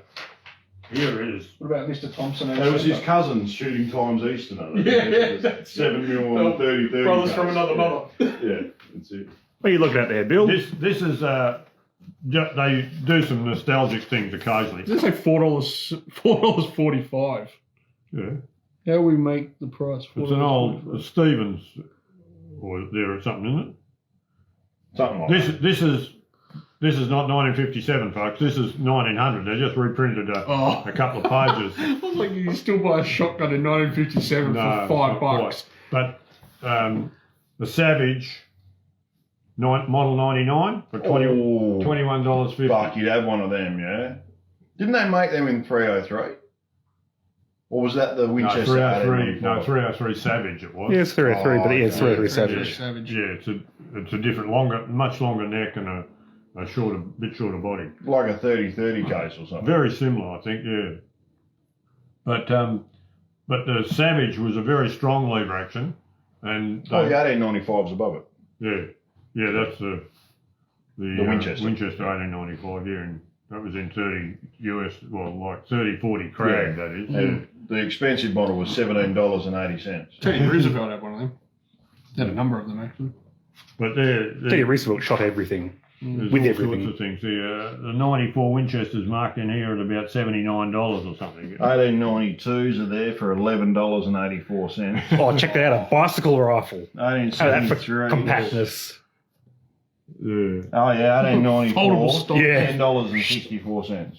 Here it is. What about Mr. Thompson? And That was his Center? cousins shooting times Easterner. Yeah, that's 7 mil Well, and 30 Brothers from another mother. Yeah, that's it. What are you looking at there, Bill? This is they do some nostalgic things occasionally. Does it say $4.45? Yeah. How we make the price? It's an old Stevens or there or something, isn't it? Something like that. This is not 1957, folks. This is 1900. They just reprinted a couple of pages. I was like, you still buy a shotgun in 1957 No, for not $5. quite. But the Savage model 99 for $21.50. Fuck, you'd have one of them, yeah? Didn't they make them in 303? Or was that the Winchester? 303. No, 303 Savage it was. Yeah, it's 303, but yeah, it's Oh, 303 yeah. Savage. Yeah, it's a different, much longer neck and a bit shorter body. Like a 30-30 case or something. Very similar, I think, yeah. But the Savage was a very strong lever action, and Oh, the 1895's above it. yeah, that's the Winchester. Winchester 1895, yeah, and that was in 30 US, well, like 30-40 Krag, Yeah. that is. And The expensive model was $17.80. Teddy Roosevelt had one of them. Had a number of them actually. But Teddy Roosevelt shot everything. there's with all everything. sorts of things. The 94 Winchester's marked in here at about $79 or something. 1892s are there for $11.84. Oh, check that out, a bicycle rifle. Oh, that for 1873. compactness. Yeah. Oh yeah, 1894. Foldable stock. Yeah. $10.64.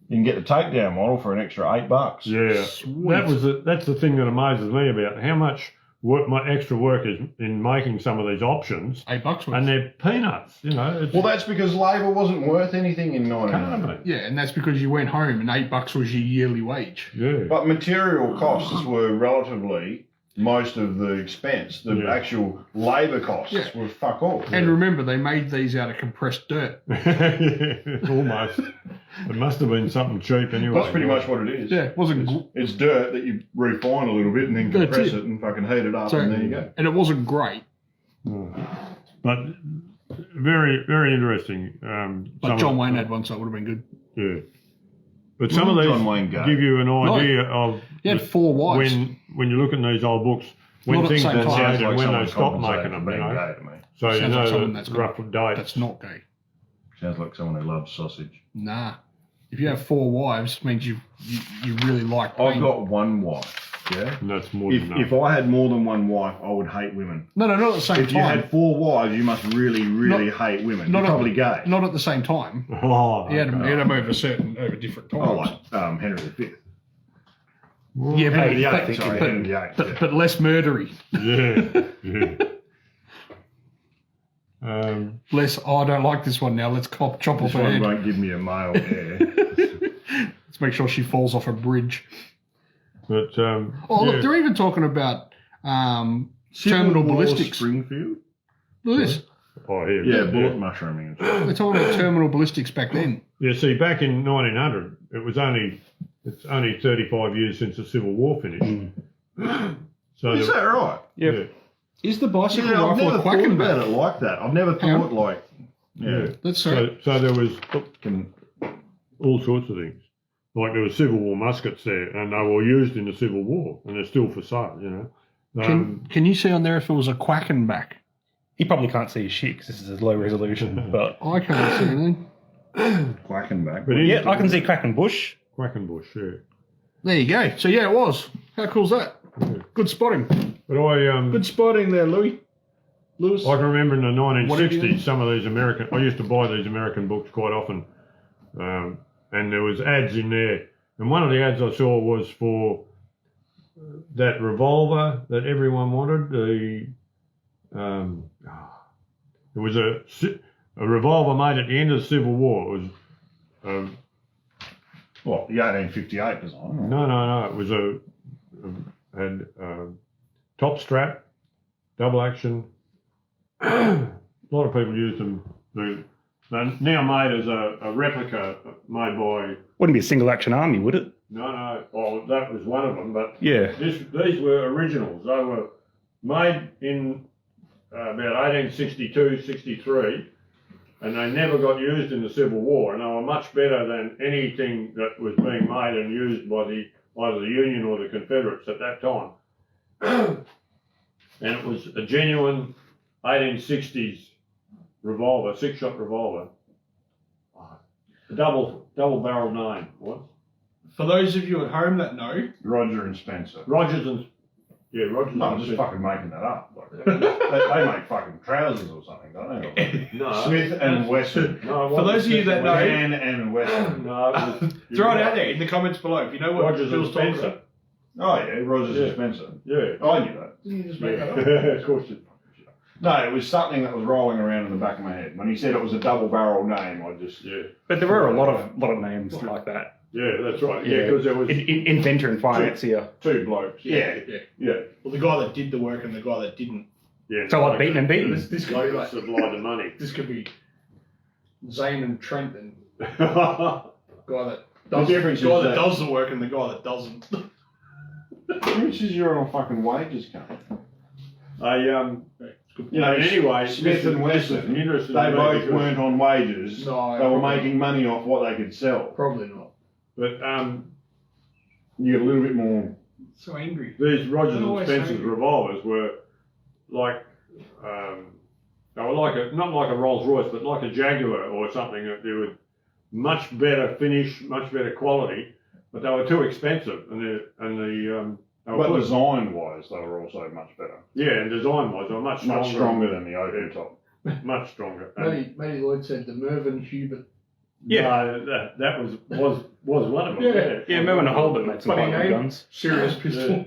You can get the takedown model for an extra $8. Yeah, Sweet. that's the thing that amazes me about how much work, my extra work is in making some of these options, $8 worth. and they're peanuts. You know, it's Well, that's because labour wasn't worth anything in can't 1900. they? Yeah, and that's because you went home and $8 was your yearly wage. Yeah, But material costs were relatively most of the expense. The Yeah. actual labour costs Yeah. were fuck all. And remember, they made these out of compressed dirt. yeah, almost. It must have been something cheap anyway. That's pretty much what it is. Yeah, it wasn't. It's dirt that you refine a little bit and then That's compress it. it and fucking heat it up So, and there you go. and it wasn't great. But very, very interesting. But some John of- Wayne had one, so it would have been good. Yeah. But some of these John Wayne go? give you an idea of He had 4 wives. when you look at these old books, when Not at the things same were time. made and when someone they stopped compensated making for them, being you know. gay to me. So you Sounds like know someone the that's rough dates. That's not gay. Sounds like someone who loves sausage. Nah. If you have 4 wives, it means you really like pain. I've got one wife. Yeah. And that's more If, than enough. if I had more than one wife, I would hate women. No, not at the same If you time. had 4 wives, you must really, really hate women. You're not probably at, gay. Not at the same time. Oh, He had them over different times. Oh, like Henry V. Yeah, but, Henry VIII, but, sorry, but, Henry VIII. but, but less murdery. yeah, yeah. Less, oh, I don't like this one now. Let's chop off This her one head. won't give me a male hair. Let's make sure she falls off a bridge. But Oh, yeah. look, they're even talking about terminal ballistics. Springfield? Look at this. Oh, here. Yeah, bullet mushrooming and stuff. They're talking about terminal ballistics back then. Yeah, see, back in 1900, it's only 35 years since the Civil War finished. So Is that right? yeah, Is the bicycle Yeah, I've rifle never a thought quacking about back? it like that. I've never Hang thought like, yeah. Let's say. So there was Can, all sorts of things. Like there were Civil War muskets there, and they were used in the Civil War, and they're still for sale, you know. Can you see on there if it was a quacking back? You probably can't see shit because this is low resolution, but I can't see anything. quacking back. But yeah, I can see Quackenbush. Quackenbush, yeah. There you go. So yeah, it was. How cool's that? Good spotting. But I Good spotting there, Louis. Lewis. I can remember in the What have you 1960s, some of these American. I used to buy these American books quite often, and there was ads in there. And one of the ads I saw was for that revolver that everyone wanted. It was a revolver made at the end of the Civil War. It was What, the 1858 design? no. It was had top strap, double action. A lot of people used them. They're now made as a replica made by. Wouldn't be a single action army, would it? No. Well, that was one of them, but Yeah. these were originals. They were made in about 1862, 63, and they never got used in the Civil War, and they were much better than anything that was being made and used by either the Union or the Confederates at that time. And it was a genuine 1860s revolver, 6-shot revolver. A double-barrel 9. What? For those of you at home that know, Roger and Spencer. Rogers and Rogers. No, I'm and just Smith. fucking making that up. Like, they make fucking trousers or something, don't they? No. Smith and Wesson. No, For those of you that know- Man and Wesson. No, it was, throw it out there in the comments below if you know what Rogers and Bill's talking Spencer. about. Oh yeah, Rogers Yeah. and Spencer. Yeah. I knew that. Didn't you just make that up? Of course you. No, it was something that was rolling around in the back of my head. When he said it was a double-barrel name, I just... Yeah. But there were a lot of names like that. Yeah, that's right. Yeah, because there was. Inventor and financier. Two blokes. Yeah. Well, the guy that did the work and the guy that didn't. Yeah. So like beaten and beaten. This could be like, supplied the money. this could be Zaine and Trent and Yeah, guy that does difference the guy is that that- does the work and the guy that doesn't. Which is you're on fucking wages, cunt. You know, anyway, Smith and Wesson, interesting. they both weren't on wages. No, They were probably making money off what they could sell. Probably not. But You get a little bit more. So angry. These Rogers Oh, and I Spencer's see. revolvers were like, they were like not like a Rolls Royce, but like a Jaguar or something. They were much better finish, much better quality, but they were too expensive, they were But put- design-wise, they were also much better. yeah, and design-wise, they were much stronger. Much stronger than the open top. Much stronger. And Matty Lloyd said the Mervyn Hubert. Yeah. no, that was one of them. Yeah. Yeah, Mervyn and Holden made some Funny quite good name. guns. Serious pistol.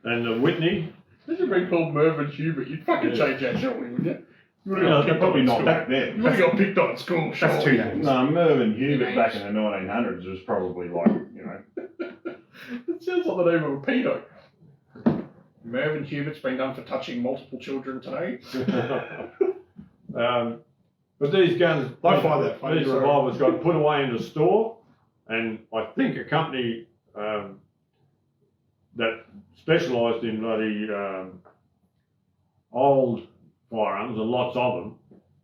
And the Whitney. This would be called Mervyn Hubert. You'd fucking Yeah. change that, surely, wouldn't you? You would No, have they're got probably picked not on back at school. then. You would have got picked on at school, That's two surely. names. No, Mervyn Hubert Names. back in the 1900s was probably like, It sounds like the name of a pedo. Mervyn Hubert's been done for touching multiple children today. But these guns, I find that funny, these sorry. revolvers got put away in the store, and I think a company that specialised in bloody old firearms, and lots of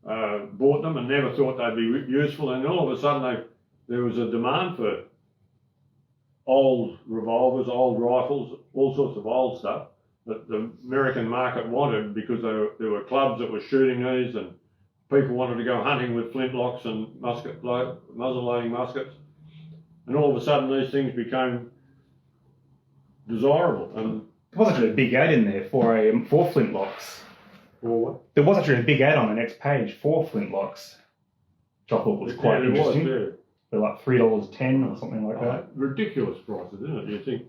them, bought them and never thought they'd be useful, and all of a sudden there was a demand for old revolvers, old rifles, all sorts of old stuff that the American market wanted, because there were clubs that were shooting these, and people wanted to go hunting with flintlocks and muzzle loading muskets, and all of a sudden these things became desirable. And There was actually a big ad in there for flintlocks. for what? There was actually a big ad on the next page for flintlocks, which I thought was quite Yeah, it was, interesting. yeah. They're like $3.10 or something like that. Ridiculous prices, isn't it? You think?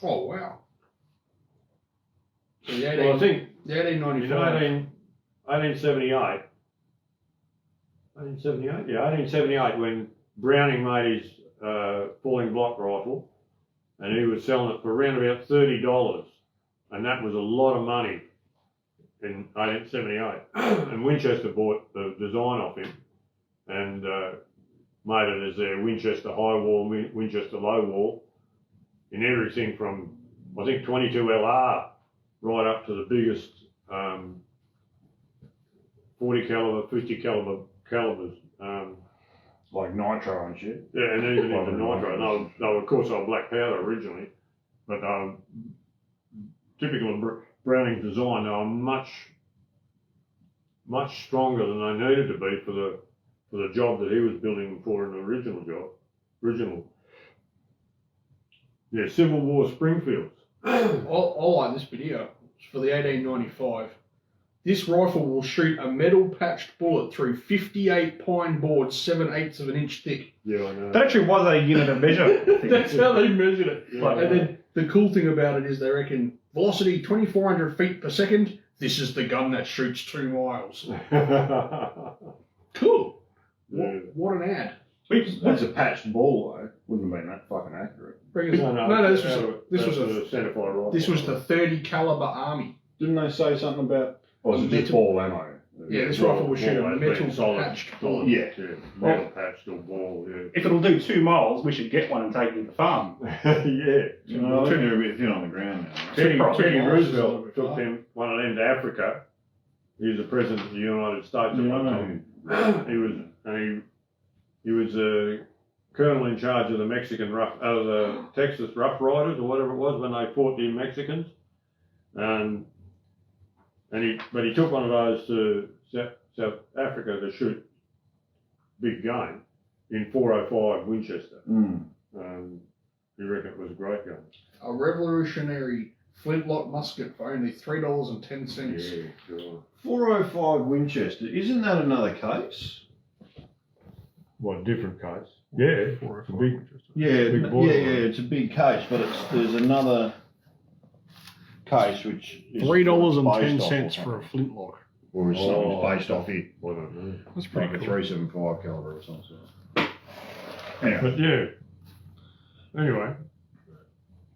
Oh, wow. So the Well, I think the 1895. in 1878, 1878, yeah, 1878, when Browning made his falling block rifle, and he was selling it for around about $30, and that was a lot of money in 1878. And Winchester bought the design off him, and made it as their Winchester high wall, Winchester low wall, in everything from, I think, 22 LR right up to the biggest 40 caliber, 50 calibers. like nitro and shit. Yeah, and even Well, into they're nitro. nitros. They were, of course, they were black powder originally, but typical of Browning's design, they were much stronger than they needed to be for the job that he was building them for in the original job. Yeah, Civil War Springfields. I like this video. It's for the 1895. This rifle will shoot a metal patched bullet through 58 pine boards 7/8 of an inch thick. Yeah, I know. That actually was a unit of measure. That's how they measured it. Yeah. And then the cool thing about it is they reckon velocity 2,400 feet per second. This is the gun that shoots 2 miles. Cool. Yeah. What an ad. That's a patched ball though. Wouldn't have been that fucking accurate. Bring us No, this was a a centerfire rifle. this was the 30 caliber army. Didn't they say something about? Or was it just Metal- ball ammo? Yeah, this rifle will shoot a Ball, metal solid, patched solid, bullet. Yeah. metal patched or ball, yeah. If it'll do 2 miles, we should get one and take it to the farm. Yeah. No, I think they're a bit thin on the ground now. Teddy miles Roosevelt is took them, one of them to Africa. He was the president of the United States at Yeah, I one know. time. He was a colonel in charge of the the Texas Rough Riders or whatever it was when they fought the Mexicans. But he took one of those to South Africa to shoot big game in 405 Winchester. Mm. He reckoned it was a great gun. A revolutionary flintlock musket for only $3.10. Yeah, sure. 405 Winchester. Isn't that another case? What, different case? Yeah, it's a big. Yeah, Big yeah, boy. it's a big case, but there's another case which is $3.10 for a flintlock. or is Oh. something based off it, I don't know. That's like pretty a cool. 375 caliber or something. Anyway, But yeah. Anyway,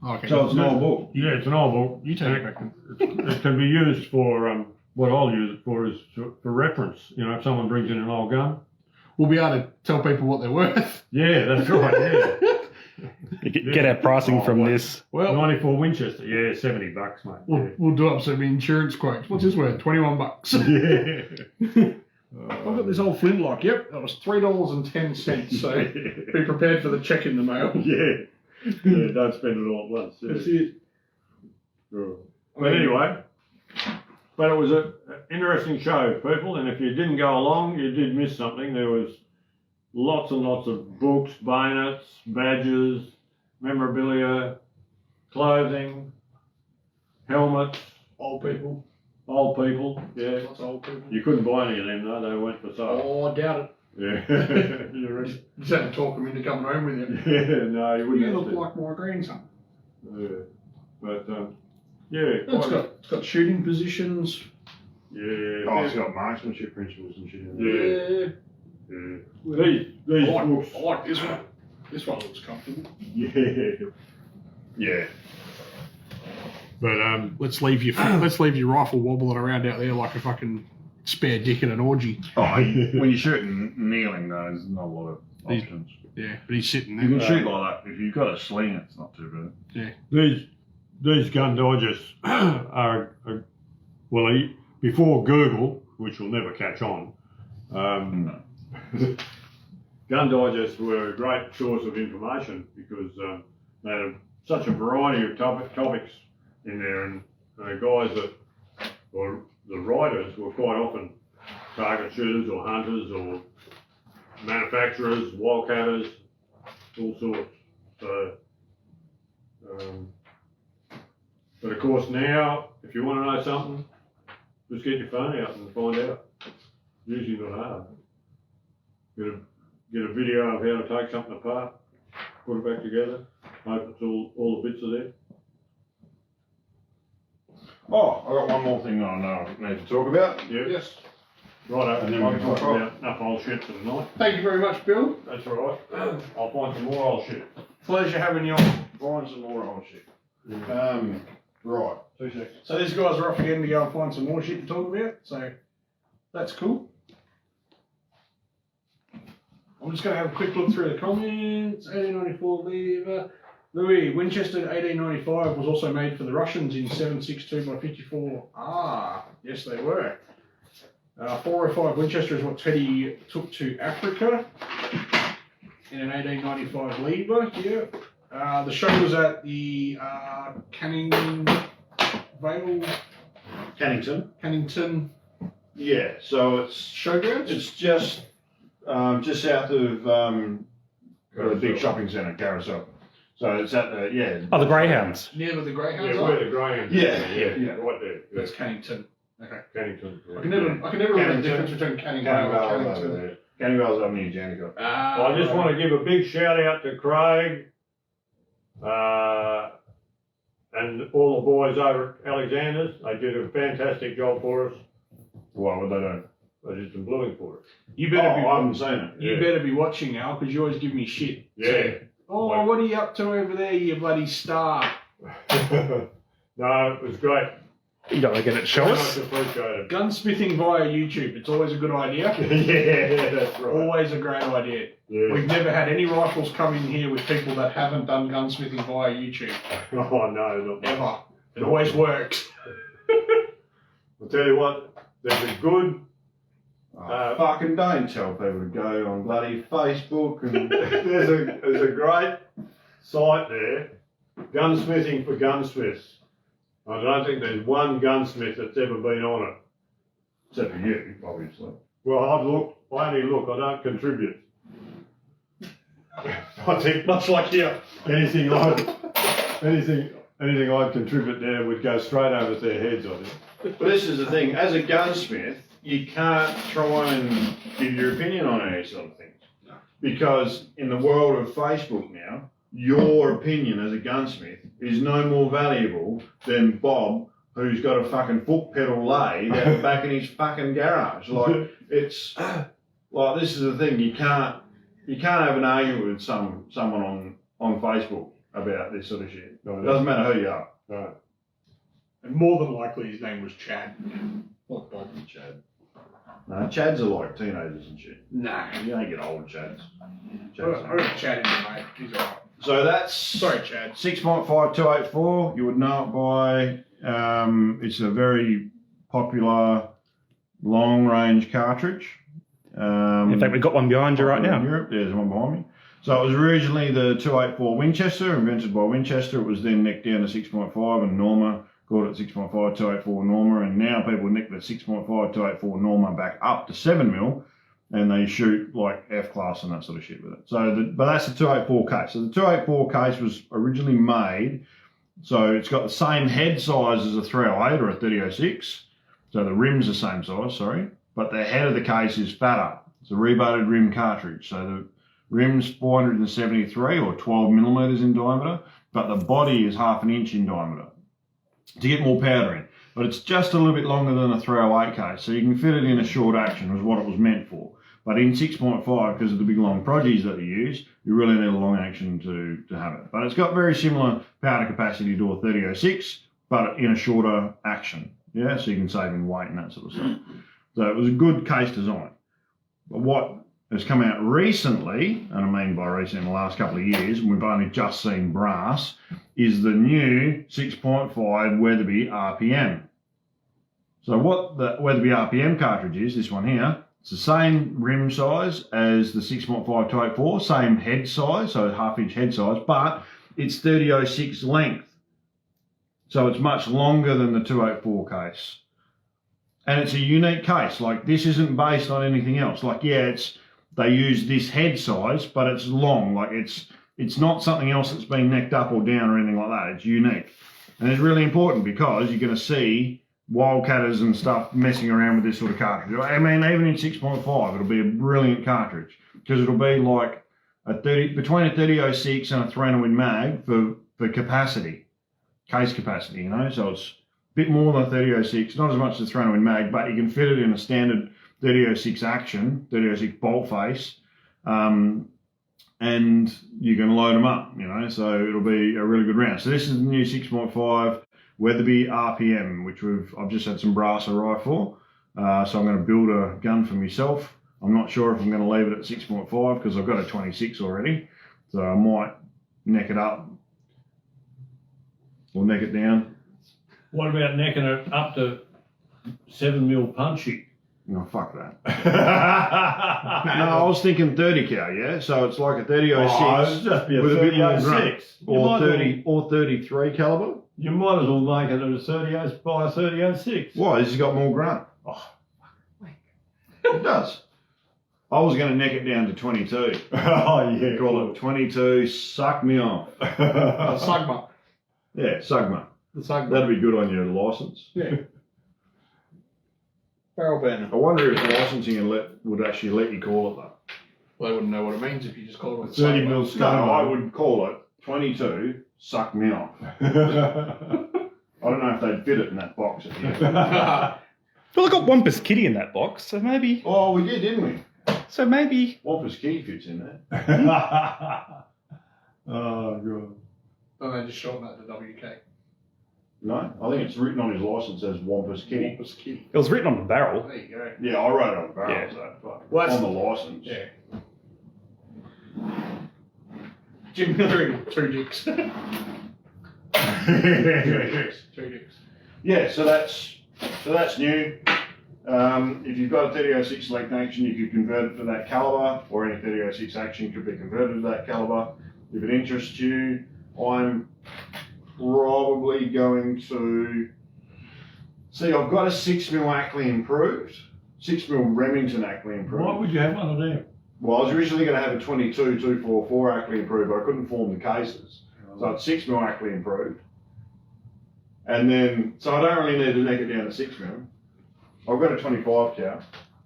Okay. so it's an old book. yeah, it's an old book. You take it. It can be used for what I'll use it for is for reference. You know, if someone brings in an old gun. We'll be able to tell people what they're worth. Yeah, that's right. Yeah. Get our pricing from this. Well, 94 Winchester. Yeah, $70, mate. we'll do up some insurance quotes. What's this worth? $21. Yeah. I've got this old flintlock. Yep, that was $3.10. So be prepared for the check in the mail. Yeah. Yeah, don't spend it all at once. Yeah. That's it. Sure. But anyway, but it was an interesting show, people, and if you didn't go along, you did miss something. There was lots and lots of books, bayonets, badges, memorabilia, clothing, helmets, Old people. old people, yeah. Lots of old people. You couldn't buy any of them though, they went for sale. Oh, I doubt it. Yeah. You reckon? You just had to talk them into coming home with you. Yeah, no, you wouldn't You have look to. like my grandson. Yeah. But, yeah, It's got shooting positions. yeah. Oh, it's got marksmanship principles and shit in Yeah. there. Yeah. These I like, books. I like this one. This one looks comfortable. Yeah. Yeah. But Let's leave your rifle wobbling around out there like a fucking spare dick in an orgy. Oh, when you're shooting kneeling though, there's not a lot of options. Yeah, but he's sitting You there. can shoot like that. If you've got a sling, it's not too bad. these gun digests are before Google, which will never catch on. No. Gun digests were a great source of information because they had such a variety of topics in there, and guys that, or the writers, were quite often target shooters or hunters or manufacturers, wildcatters, all sorts. So, but of course now, if you want to know something, just get your phone out and find out. Usually not hard. Get a video of how to take something apart, put it back together, hope it's all the bits are there. Oh, I got one more thing I need to talk about. Yeah. Yes. Righto, And then we can I've talk got about enough old shit for tonight. Thank you very much, Bill. That's all right. I'll find some more old shit. Pleasure having you on. Find some more old shit. Right. 2 seconds. So these guys are off again to go and find some more shit to talk about. So that's cool. I'm just going to have a quick look through the comments. 1894 lever. Louis, Winchester 1895 was also made for the Russians in 7.62 by 54. Ah, yes they were. 405 Winchester is what Teddy took to Africa in an 1895 lever. Yeah. The show was at the Cannington Yeah. So it's Showgrounds. it's just south of the big shopping centre, Carousel. So it's at the Oh, the Greyhounds. Near where the Greyhounds Yeah, are. where the Grahams. Yeah. Right there. That's Cannington. Okay. Cannington. I can never remember the Cannington. difference between Canning Canningvale's and over Cannington. there. Canningvale's over near Janico. I just want to give a big shout out to Craig and all the boys over at Alexander's. They did a fantastic job for us. What would they do? They did some bluing for us. You I better haven't seen it. you Yeah. better be watching, Al, because you always give me shit. Yeah. Oh, Like- what are you up to over there, you bloody star? No, it was great. You don't want to get it to show Very us? much appreciated. Gunsmithing via YouTube. It's always a good idea. Yeah, that's right. Always a great idea. Yeah. We've never had any rifles come in here with people that haven't done gunsmithing via YouTube. Oh no, not Ever. It always works. I'll tell you what, there's a good Fucking don't tell people to go on bloody Facebook and there's a great site there, Gunsmithing for Gunsmiths. I don't think there's one gunsmith that's ever been on it. except for you, obviously. Well, I only look, I don't contribute. I think Much like you. anything I'd contribute there would go straight over their heads, I think. But this is the thing, as a gunsmith, you can't try and give your opinion on any sort of things. No. Because in the world of Facebook now, your opinion as a gunsmith is no more valuable than Bob, who's got a fucking foot pedal lathe out the back in his fucking garage. Like, it's, like, this is the thing, you can't have an argument with someone on Facebook about this sort of shit. It doesn't matter who you are. No. And more than likely his name was Chad. Not Bob and Chad. No, Chads are like teenagers and shit. Nah. You don't get old Chads. I got Chad in there, mate. He's alright. So that's Sorry, Chad. 6.5284. You would know it by. It's a very popular long-range cartridge. In fact, we've got one behind you right in now. Europe, there's one behind me. So it was originally the 284 Winchester, invented by Winchester. It was then nicked down to 6.5 and Norma called it 6.5 284 Norma, and now people nick the 6.5 284 Norma back up to 7mm, and they shoot like F class and that sort of shit with it. So, but that's the 284 case. So the 284 case was originally made, so it's got the same head size as a 308 or a 3006. So the rim's the same size, sorry, but the head of the case is fatter. It's a rebutted rim cartridge. So the rim's 473 or 12mm in diameter, but the body is 1/2 inch in diameter to get more powder in. But it's just a little bit longer than a 308 case, so you can fit it in a short action, is what it was meant for. But in 6.5, because of the big long produce that you use, you really need a long action to have it. But it's got very similar powder capacity to a 3006, but in a shorter action. Yeah, so you can save in weight and that sort of stuff. So it was a good case design. But what has come out recently, and I mean by recent in the last couple of years, and we've only just seen brass, is the new 6.5 Weatherby RPM. So what the Weatherby RPM cartridge is, this one here, it's the same rim size as the 6.5 284, same head size, so 1/2 inch head size, but it's 3006 length. So it's much longer than the 284 case. And it's a unique case. Like, this isn't based on anything else. Like, yeah, they use this head size, but it's long. Like, it's not something else that's been necked up or down or anything like that. It's unique. And it's really important because you're going to see wildcatters and stuff messing around with this sort of cartridge. I mean, even in 6.5, it'll be a brilliant cartridge because it'll be like between a 3006 and a 300 mag for capacity, case capacity, you know. So it's a bit more than a 3006, not as much as a 300 mag, but you can fit it in a standard 3006 action, 3006 bolt face, and you can load them up, you know, so it'll be a really good round. So this is the new 6.5 Weatherby RPM, which I've just had some brass arrive for. So I'm going to build a gun for myself. I'm not sure if I'm going to leave it at 6.5 because I've got a 26 already. So I might neck it up or neck it down. What about necking it up to 7mm punchy? No, fuck that. No, I was thinking 30 cal, yeah? So it's like a 3006 it'd just be a with a bit more grunt. 3006. Or 30 or 33 caliber. You might as well make it a 30 by a 3006. Why? This has got more grunt. Oh, It does. I was going to neck it down to 22. oh yeah. Call it 22, suck me off. Sugma. Yeah, Sugma. The Sugma. That'd be good on your licence. Yeah. Barrel burner. I wonder if licensing would actually let you call it that. Well, they wouldn't know what it means if you just called it 30 Sugma. mil No, scale. I would call it 22, suck me off. I don't know if they'd fit it in that box at the end. Well, I got Wampus Kitty in that box, so maybe. Oh, we did, didn't we? So maybe. Wampus Kitty fits in there. Oh god. Don't they just shorten that to WK? No, I think it's written on his licence as Wampus Kitty. Wampus Kitty. It was written on the barrel. There you go. Yeah, I wrote it on the barrel, Yeah. so, but Well, on the licence. Yeah. Jim Miller in 2 dicks. 2 dicks. Yeah, so that's new. If you've got a 3006 length action, you could convert it to that caliber, or any 3006 action could be converted to that caliber. If it interests you, I'm probably going to see. I've got a 6mm Ackley improved, 6mm Remington Ackley improved. Why would you have one of them? Well, I was originally going to have a 22 244 Ackley improved, but I couldn't form the cases, so it's 6mm Ackley improved. And then, so I don't really need to neck it down to 6mm. I've got a 25 cal.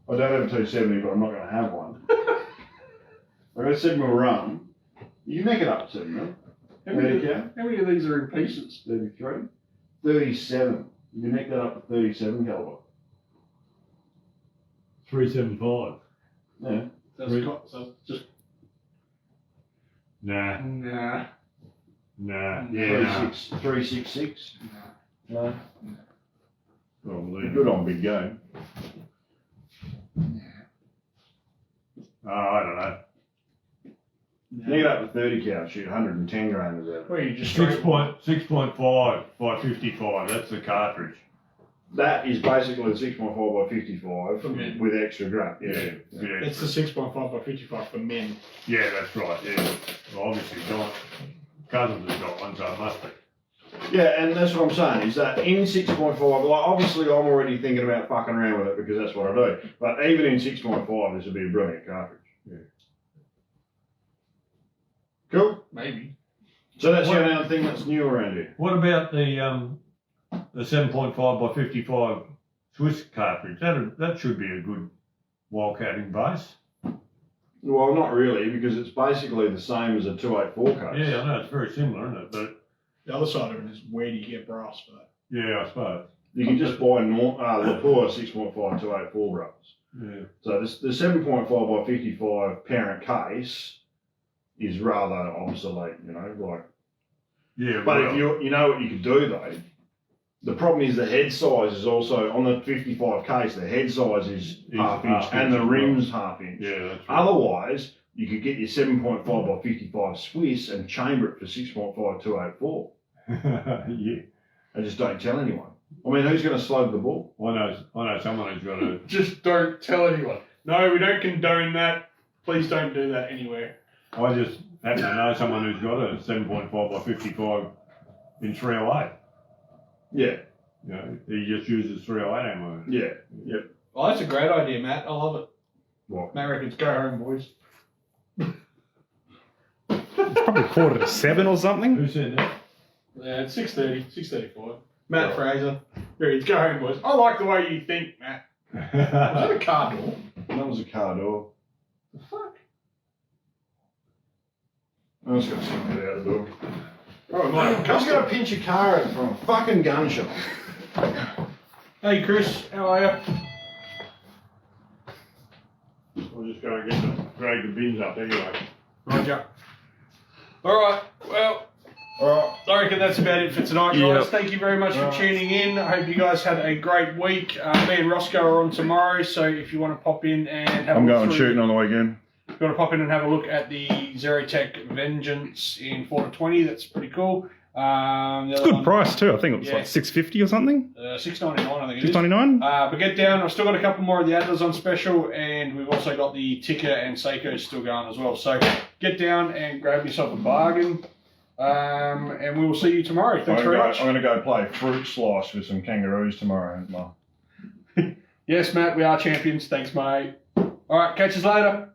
I don't have a 270, but I'm not going to have one. I've got a 7mm rum. You can neck it up to 7mm. How many of these are in pieces? 33. 37. You can neck that up to 37 caliber. 375. Yeah. So just Nah. nah. Nah. Yeah. 366. No. Probably. Good on big game. I don't know. Neck it up to 30 cal, shoot 110 grains out. Well, you just 6.5 by 55. That's the cartridge. That is basically the 6.5 by 55 For men. with extra grab. Yeah. It's the 6.5 by 55 for men. Yeah, that's right. Yeah. Well, obviously, Cousins has got one, so it must be. Yeah, and that's what I'm saying, is that in 6.5, like obviously I'm already thinking about fucking around with it because that's what I do. But even in 6.5, this would be a brilliant cartridge. Yeah. Cool. Maybe. So that's the only thing that's new around here. What about the 7.5 by 55 Swiss cartridge? That should be a good wildcatting base. Well, not really, because it's basically the same as a 284 case. Yeah, I know it's very similar, isn't it? But The other side of it is where do you get brass for that? yeah, I suppose. You can just buy Lapua 6.5 284 brothers. Yeah. So the 7.5 by 55 parent case is rather obsolete, you know, like. Yeah. But well, if you know what you could do though, the problem is the head size is also on the 55 case. The head size is half inch half and inch the as rim's half inch. Yeah, that's right. Otherwise, you could get your 7.5 by 55 Swiss and chamber it for 6.5 284. Yeah. And just don't tell anyone. I mean, who's going to slug the ball? I know someone who's got a. Just don't tell anyone. No, we don't condone that. Please don't do that anywhere. I just happen to know someone who's got a 7.5 by 55 in 308. Yeah, You know, he just uses 308 ammo. yeah, yep. Well, that's a great idea, Matt. I love it. What? Matt reckons go home, boys. It's probably 6:45 or something. Who said that? Yeah, it's 6:30, 6:35. Matt Fraser. Reckons go home, boys. I like the way you think, Matt. Is that a car door? That was a car door. The fuck? I was going to stick that out the door. Oh, I was going to pinch a car out from a fucking gun shop. Hey, Chris. How are you? I'll just go and drag the bins up anyway. Roger. All right. Well, Alright. I reckon that's about it for tonight, guys. Yep. Thank you very much for tuning in. I hope you guys had a great week. Me and Roscoe are on tomorrow, so if you want to pop in and have I'm a look going through, shooting on the weekend. if you want to pop in and have a look at the Zerotech Vengeance in 420, that's pretty cool. It's a good price too. I think it was Yeah. like $6.50 or something. $6.99, I think it is. $6.99. But get down. I've still got a couple more of the Atlas on special, and we've also got the Ticker and Seiko still going as well. So get down and grab yourself a bargain. And we will see you tomorrow. Thanks very much. I'm going to go play fruit slice with some kangaroos tomorrow. Yes, Matt, we are champions. Thanks, mate. All right, catch us later.